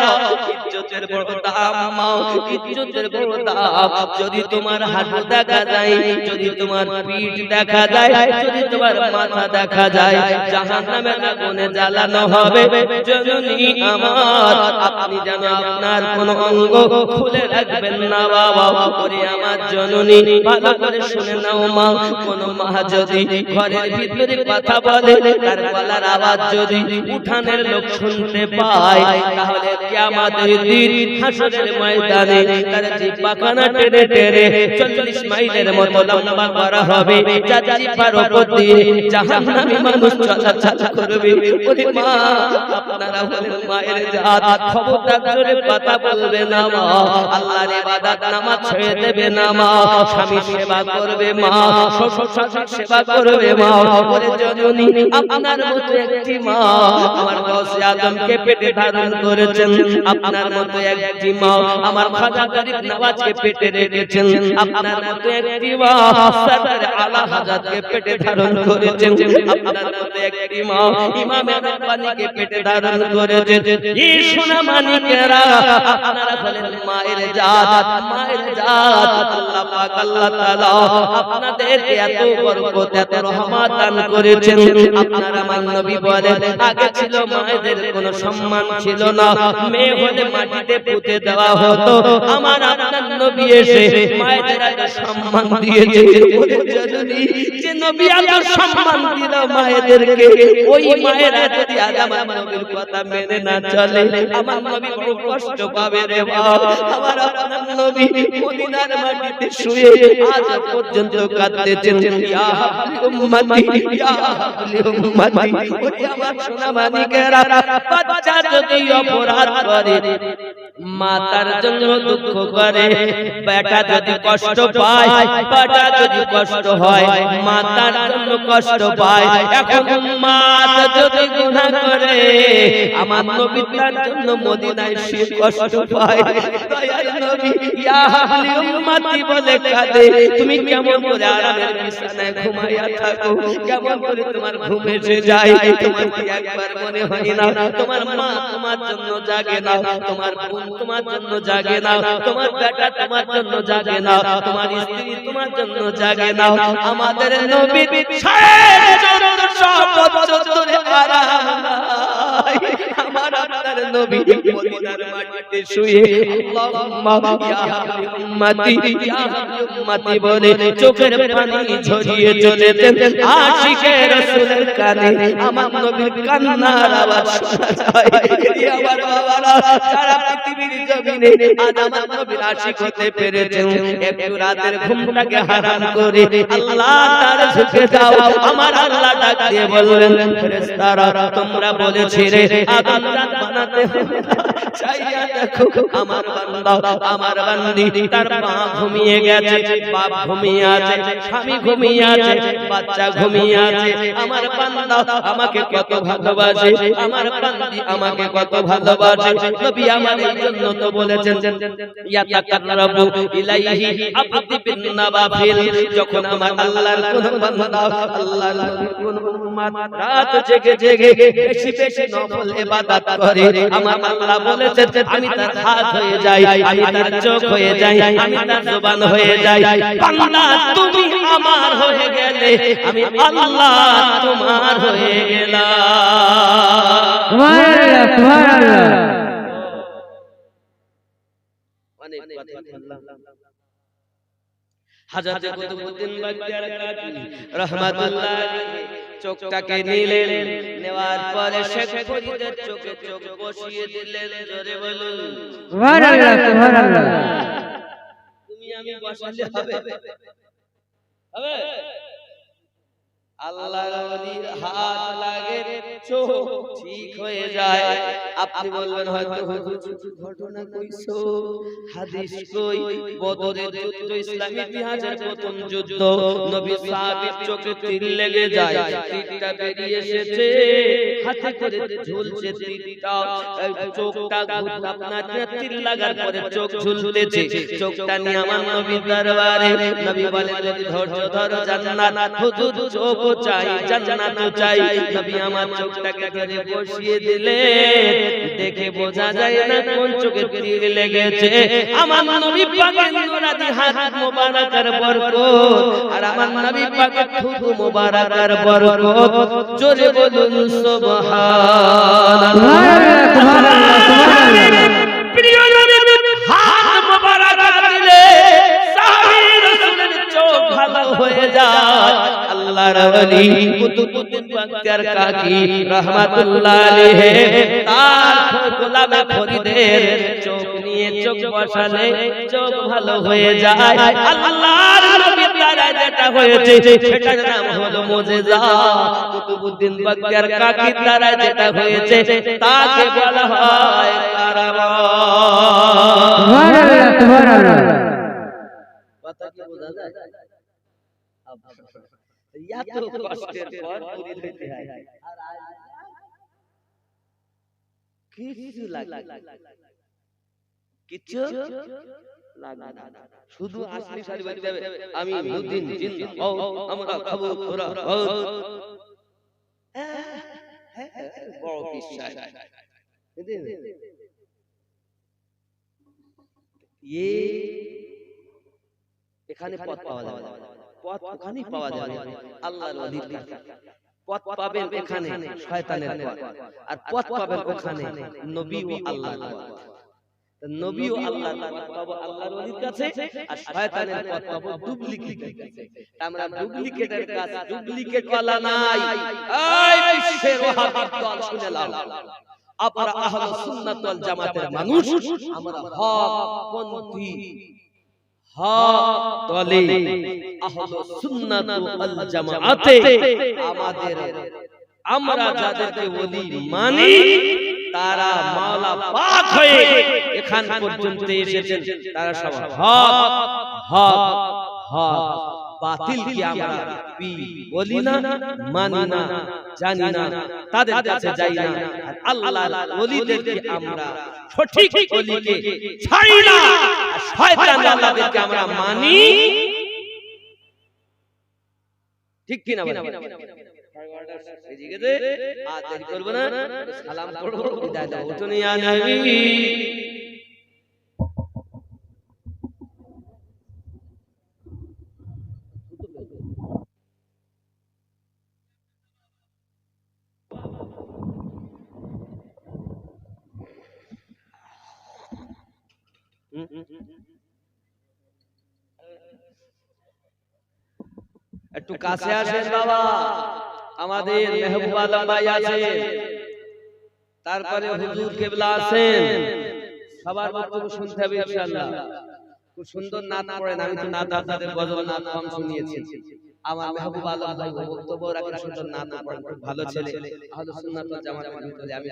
ইজ্জতের বড় দাম মাও, ইজ্জতের বড় দাম। যদি তোমার হাঁটু দেখা যায়, যদি তোমার পিঠ দেখা যায়, যদি তোমার মাথা দেখা যায়, জাহান্নামের আগুনে জ্বালানো হবে। জননী আমার, আপনি যেন আপনার কোন অঙ্গ খুলে রাখবেন না বাবা। ওরে আমার জননী, ভালো করে শুনে নাও মা, কোন মা যদি ঘরের ভিতরে কথা বলে, তার গলার আওয়াজ যদি উঠানের লোক শুনতে পায়, তাহলে কিয়ামতের দিন হাসরের ময়দানে তার জিহ্বাখানা টেনে টেনে 40 মাইলের মতো লম্বা করা হবে। যার জিহ্বার উপর দিয়ে জাহান্নামী মানুষ চলাচল করবে। ওরে মা, আপনারা হলেন মায়ের জাত, খবরদার জোরে কথা বলবে না মা, আল্লাহর ইবাদত নামাজ ছেড়ে দেবে না মা, স্বামীর সেবা করবে মা, শ্বশুর শাশুড়ির সেবা করবে মা। ওরে জননী, আপনার মতো একটি মা আমার গাউসে আজমকে পেটে ধারণ করেছেন, আপনার মতো একটি মা আমার খাজা গরিব নওয়াজকে পেটে রেখেছেন, আপনার মতো একটি মা সরদার আলা হাজরতকে পেটে ধারণ করেছেন, আপনার মতো একটি মা ইমাম রাব্বানীকে পেটে ধারণ করেছেন। এই সোনা মানিকেরা, আপনারা হলেন মায়ের জাত, মায়ের জাত। আল্লাহ পাক আল্লাহ তাআলা আপনাদেরকে এত বরকত এত রহমত দান করেছেন। আপনারা আমার নবী বলেন, আগে ছিল মায়েদের কোনো সম্মান ছিল না, মেয়ে হলে মাটিতে পুঁতে দেওয়া হতো। আমার আপনার নবী এসে মায়েদের আগে সম্মান দিয়েছে। ওরে জননী, যে নবী এত সম্মান দিল মায়েদেরকে, ওই মায়েরা যদি আজ আমার নবীর কথা মেনে না চলে, আমার নবী বড় কষ্ট পাবে রে বাবা। আমার আপনার নবী মদিনার মাটিতে শুয়ে আজ পর্যন্ত কাঁদতেছেন, ইয়া হাবলি উম্মতি, ইয়া হাবলি উম্মতি। ওরে আমার সোনা মানিকেরা, বাচ্চা যদি অপরাধ করে মা তার জন্য দুঃখ করে, বেটা যদি কষ্ট পায়, বেটা যদি কষ্ট হয় মা তার জন্য কষ্ট পায়। এখন মা যদি গুনাহ করে আমার নবী তার জন্য মদিনায় সে কষ্ট পায়। দয়ার নবী ইয়া হাবলি উম্মতি বলে কাঁদে। তুমি কেমন করে আরামের বিছানায় ঘুমাইয়া থাকো, কেমন করে তোমার ঘুম এসে যায়, তোমার কি একবার মনে হয় না তোমার মা তোমার জন্য জাগে না, তোমার বোন তোমার জন্য জাগে না, তোমার বেটা তোমার জন্য জাগে না, তোমার স্ত্রী তোমার জন্য জাগে না। আমাদের নবী 1450 বছর ধরে আরাম নাই। আমার আপনার নবী মদিনার মাটিতে শুয়ে আল্লাহুম্মা ইয়া হাবলি উম্মতি, ইয়া হাবলি উম্মতি বলে চোখের পানি ঝরিয়ে চলেছেন আশিকে রাসূলের কানে। আমার নবীর কান্নার আওয়াজ শোনা যায়। এই আমার বাবারা, যারা পৃথিবীর জমিনে আজ আমার নবীর আশিক হতে পেরেছেন, একটু রাতের ঘুমটাকে হারাম করে আল্লাহ তার ঝুঁকে দাও। আমার আল্লাহ ডাক দিয়ে বললেন, ফেরেশতারা তোমরা বলেছিলে আদম জাত বানাতে হবে না, চাইয়া দেখো আমার বান্দা আমার বান্দি, তার মা ঘুমিয়ে গেছে, বাপ ঘুমিয়ে আছে, স্বামী ঘুমিয়ে আছে, বাচ্চা ঘুমিয়ে আছে। আমার বান্দা আমাকে কত ভালোবাসে, আমার বান্দি আমাকে কত ভালোবাসে। নবী আমার এই জন্য তো বলেছেন, ইয়াতাকাররাবু ইলাইহি আবদি বিন নাওয়াফিল। যখন আমার আল্লাহর কোন বান্দা, আল্লাহর নবীর কোন উম্মত রাত জেগে জেগে বেশি বেশি নফল ইবাদত করে, আমার আল্লাহ বলেছেন আমি তার হাত হয়ে যাই, আমি তার চোখ হয়ে যাই, আমি তার জবান হয়ে যাই। বান্দা তুমি আমার হয়ে গেলে, আমি আল্লাহ তোমার হয়ে গেলাম। সুবহানাল্লাহ, সুবহানাল্লাহ। অনেক কথা বললাম। হযরত কুতুবউদ্দিন বখতিয়ার কাকি রাহমাতুল্লাহ আলাইহি চোখটাকে নিলেন, নেওয়ার পরে শেখ ফরিদের চোখে চোখ বসিয়ে দিলেন। জোরে বলুন সুবহানাল্লাহ সুবহানাল্লাহ। তুমি আমি বসালে হবে? হবে? আল্লাহর ওলির হাত লাগে চোখ ঠিক হয়ে যায়। আপনি বলবেন হয়তো হুজুর ঘটনা কইছো, হাদিস কই, বদরের যুদ্ধ ইসলামী ইতিহাসের প্রথম যুদ্ধ, নবী সাহাবীর চোখে তীর লেগে যায়, তীরটা বেরিয়ে এসেছে, হাতে করে ঝুলছে তীরটা, চোখটা আপনার তীর লাগার পরে চোখ ঝুলতেছে, চোখটা নিয়ে আমার নবীর দরবারে নবী বলেন যদি ধৈর্য ধরো জান্নাত, হুজুর চোখ চাই জান্নাত চাই। নবী আমার চোখটাকে ধরে বসিয়ে দিলেন, দেখে বোঝা যায় না কোন চোখে তীর লেগেছে। আমার নবী পাকের নুরানি হাত মোবারকের বরকত আর আমার নবী পাকের থুতু মোবারকের বরকত। জোরে বলুন সুবহানাল্লাহ সুবহানাল্লাহ সুবহানাল্লাহ। প্রিয় নবী হাত মোবারক দিলে সাহাবী রাসূলের চোখ ভালো হয়ে যায়। আল্লাহর ওলি কুতুবউদ্দিন বখতিয়ার কাকি রাহমাতুল্লাহ আলাইহি তার গোলামে ফরিদের চোখ নিয়ে চোখ বসালে চোখ ভালো হয়ে যায়। আল্লাহর নবীর দ্বারা যেটা হয়েছে সেটার নাম হলো মুজিজা। কুতুবউদ্দিন বখতিয়ার কাকির দ্বারা যেটা হয়েছে তাকে বলা হয় কারামত। সুবহানাল্লাহ সুবহানাল্লাহ। কথা কি বোঝা যায়? এত কষ্টের পর মুরিদ হইতে হয় আর কিছু লাগে কিছু লাগে না, শুধু আসলি সারি বাড়ি যাবে আমি মুদ্দিন জিন্দা হও আমরা খাবো ওরা বড় বিশ্বাস এখানে পথ পাওয়া যাবে, পথ ওখানেই পাওয়া যাবে আল্লাহর ওলির কাছে। পথ পাবেন এখানে শয়তানের পথ, আর পথ পাবেন ওখানে নবী ও আল্লাহর পথ। নবী ও আল্লাহর পথ পাবো আল্লাহর ওলির কাছে, আর শয়তানের পথ পাবো ডুপ্লিকেটের কাছে। আমরা ডুপ্লিকেটের কাছে ডুপ্লিকেট ওয়ালা নাই। এই বিশ্বের ওয়াহাবি দল শুনে নাও, আপনারা আহলে সুন্নাত ওয়াল জামাতের মানুষ, আমরা হক পন্থী হক দলে আহলে সুন্নাত ওয়াল জামাতে আমাদের আমরা যাদেরকে ওলি মানি তারা মাওলা পাক হয়ে এখান পর্যন্ত এসেছেন, তারা সব হক হক হক, বাতিল কি আমরা পি বলি না, মানি না, জানি না, তাদের কাছে যাই না। আর আল্লাহর ওলিদেরকে আমরা সঠিক ওলিকে ছাড়ি না, শয়তান আল্লাহদেরকে আমরা মানি। ঠিক কি না? আর দেরি করব না, সালাম পড়ব, বিদায় দাও। উঠুন ইয়া নবী। একটু কাছে আসেন বাবা, আমাদের মেহবুব আলম ভাই আছেন, তারপরে হুজুর কেবলা আছেন, সবার বক্তব্য শুনতে হবে ইনশাআল্লাহ। খুব সুন্দর নাত পড়েন, আমি তো নাত আপনাদের গজল নাত কম শুনিয়েছি। আমার মেহবুব আলম ভাই বক্তব্য রাখেন, সুন্দর নাত পড়েন, খুব ভালো ছেলে, আহলে সুন্নাত ওয়াল জামাতের ভিতরে আমি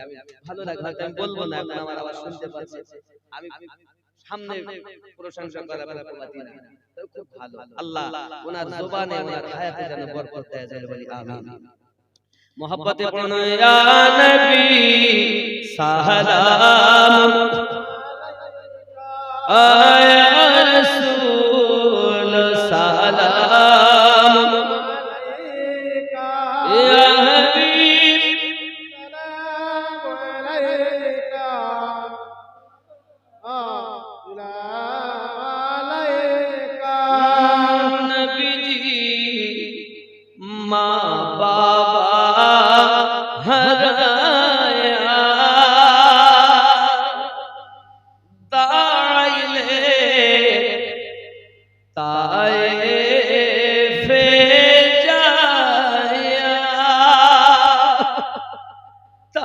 ভালো লাগে, হয়তো আমি বলবো না, এখন আমার আওয়াজ শুনতে পাচ্ছি, আমি সামনে প্রশংসা করার পাতি না, খুব ভালো। আল্লাহ ওনার জবানে ওনার হায়াতে যেন বরকত দেয়, যেন বলি আমিন। মোহাব্বতে পড়ো ইয়া নবী সালাম আয়া রাসূল সালাম ইয়া হাবিব সালাম আলাইকা আলাইকা নবীজি মা বাবা হারায়া দাঁড়াইলে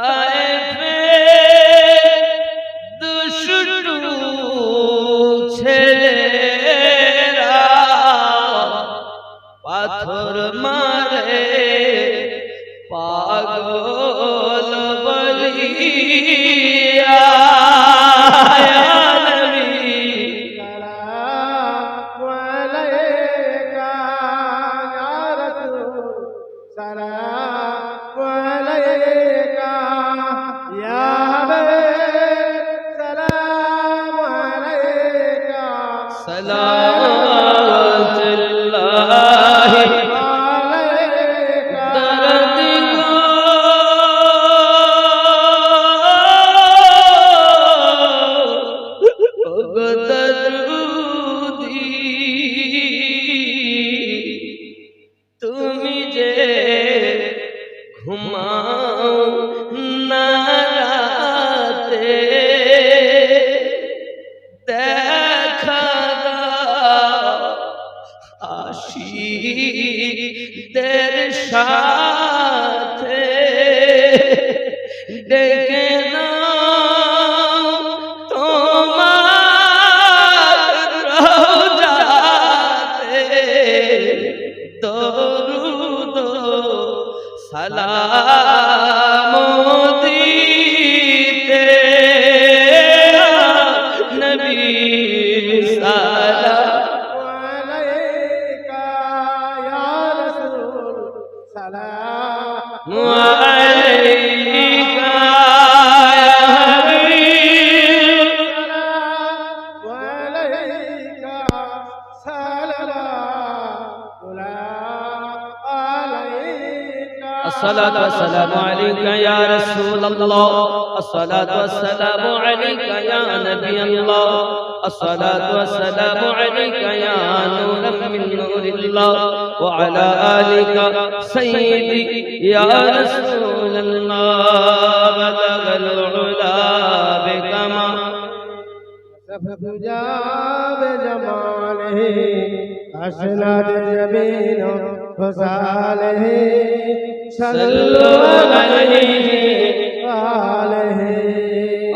তায়েফে দুষ্টু ছেলেরা পাথর মারে পাগল বলিয়া তুমি যে ঘুমাও না রাতে দেখা দাও আশিকদের সাথে ডেকে নাও তোমার রওজাতে দরুদ সালাম দিতে নবী সালাম আলাইকা ইয়া হাবিব الصلاة والسلام عليك يا رسول الله الصلاة والسلام عليك يا نبي الله الصلاة والسلام عليك يا نورا من نور الله وعلى آلك سيدي يا رسول الله بلغ العلا بكمال بجماله أسند جبين وساله صلوا عليه وآله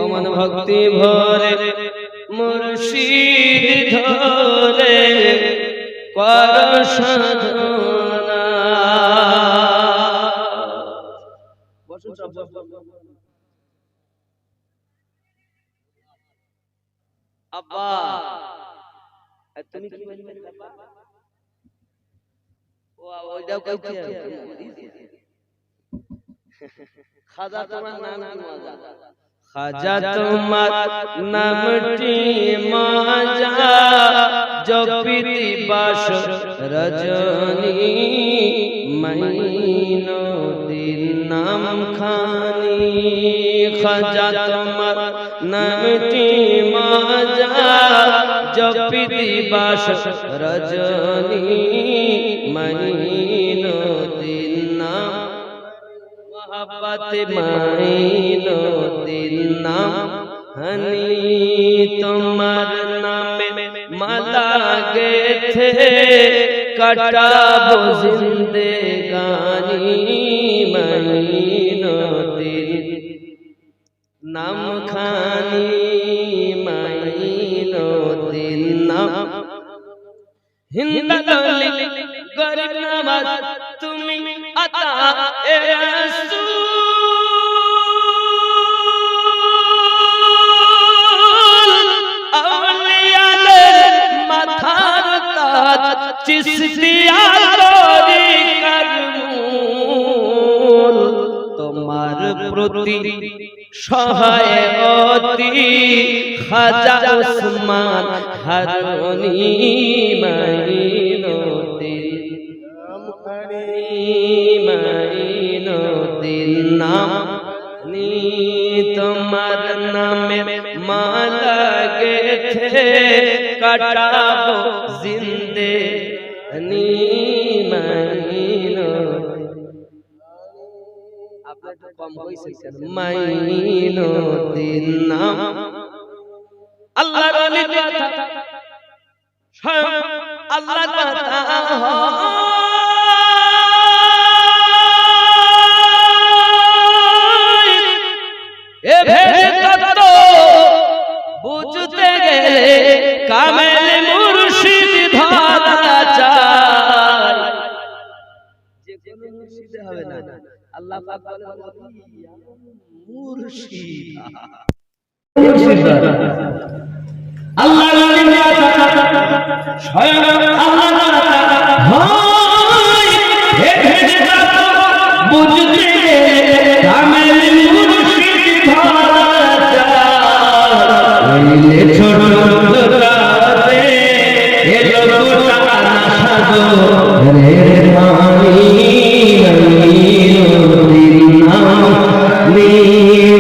ওমন ভক্তি ভরে মুর্শিদ ধরে কর সাধনা আব্বা তুমি কি বলবে আব্বা ও ওইটাও কইতে খাজা তোমার নাম কি মজা খাজা তোমার নামটি মজা জপিতি বাস রজনী মাইনো দিন নাম খানি খাজা তোমার নামটি মজা জপিতি বাস রজনী মাইনো দিন নাম মোহাব্বত মাইনো দিন নাম হানি তোমার নামে মালা গেথে কাটাবো জিন্দেগানি মাইনো দিন নাম খানি মাইনো দিন নাম হিন্দালি গরিব নামাজ তুমি আতা এ রাসূল আউলিয়াদের মাথার তাজ চিশতিয়া তরিকার মূল তোমার প্রতি সহায় অতি খাজা ওসমান হারুনি মাইনো দিন মাইনো দিন নাম নি তোমার নামে মালা গেথে কাটাবো জিন্দে নি মাইনো কম হইছে মাইনো দিন নাম আল্লাহর ওলি কথা স্বয়ং আল্লাহ কথা হয় এ ভেদ তত্ত্ব বুঝতে গেলে কামেল মুর্শিদ ধরা চাই। যে কোনো মুর্শিদ হবে না, আল্লাহ পাক বলেন মুর্শিদ আল্লাহ স্বয়ং আল্লাহ হয় হে ভেদ তত্ত্ব বুঝতে গেলে কামেল মুর্শিদ ধরা চাই। ছোট রাতে এলো গোটা নাশাদো রে পানি নদীর নাম নি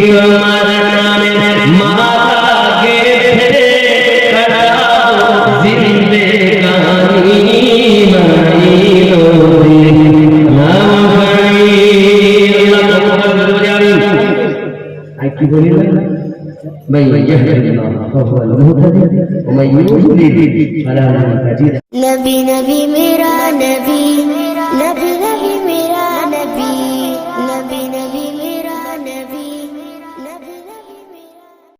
তোমার নামে মালা গেছে কাটাও জিন্দেগানি নাই নদীর নাম গাই। আল্লাহ কি বলি من يهد الله فهو المهتدي ومن يضلل فلا هادي له। नबी नबी मेरा नबी नबी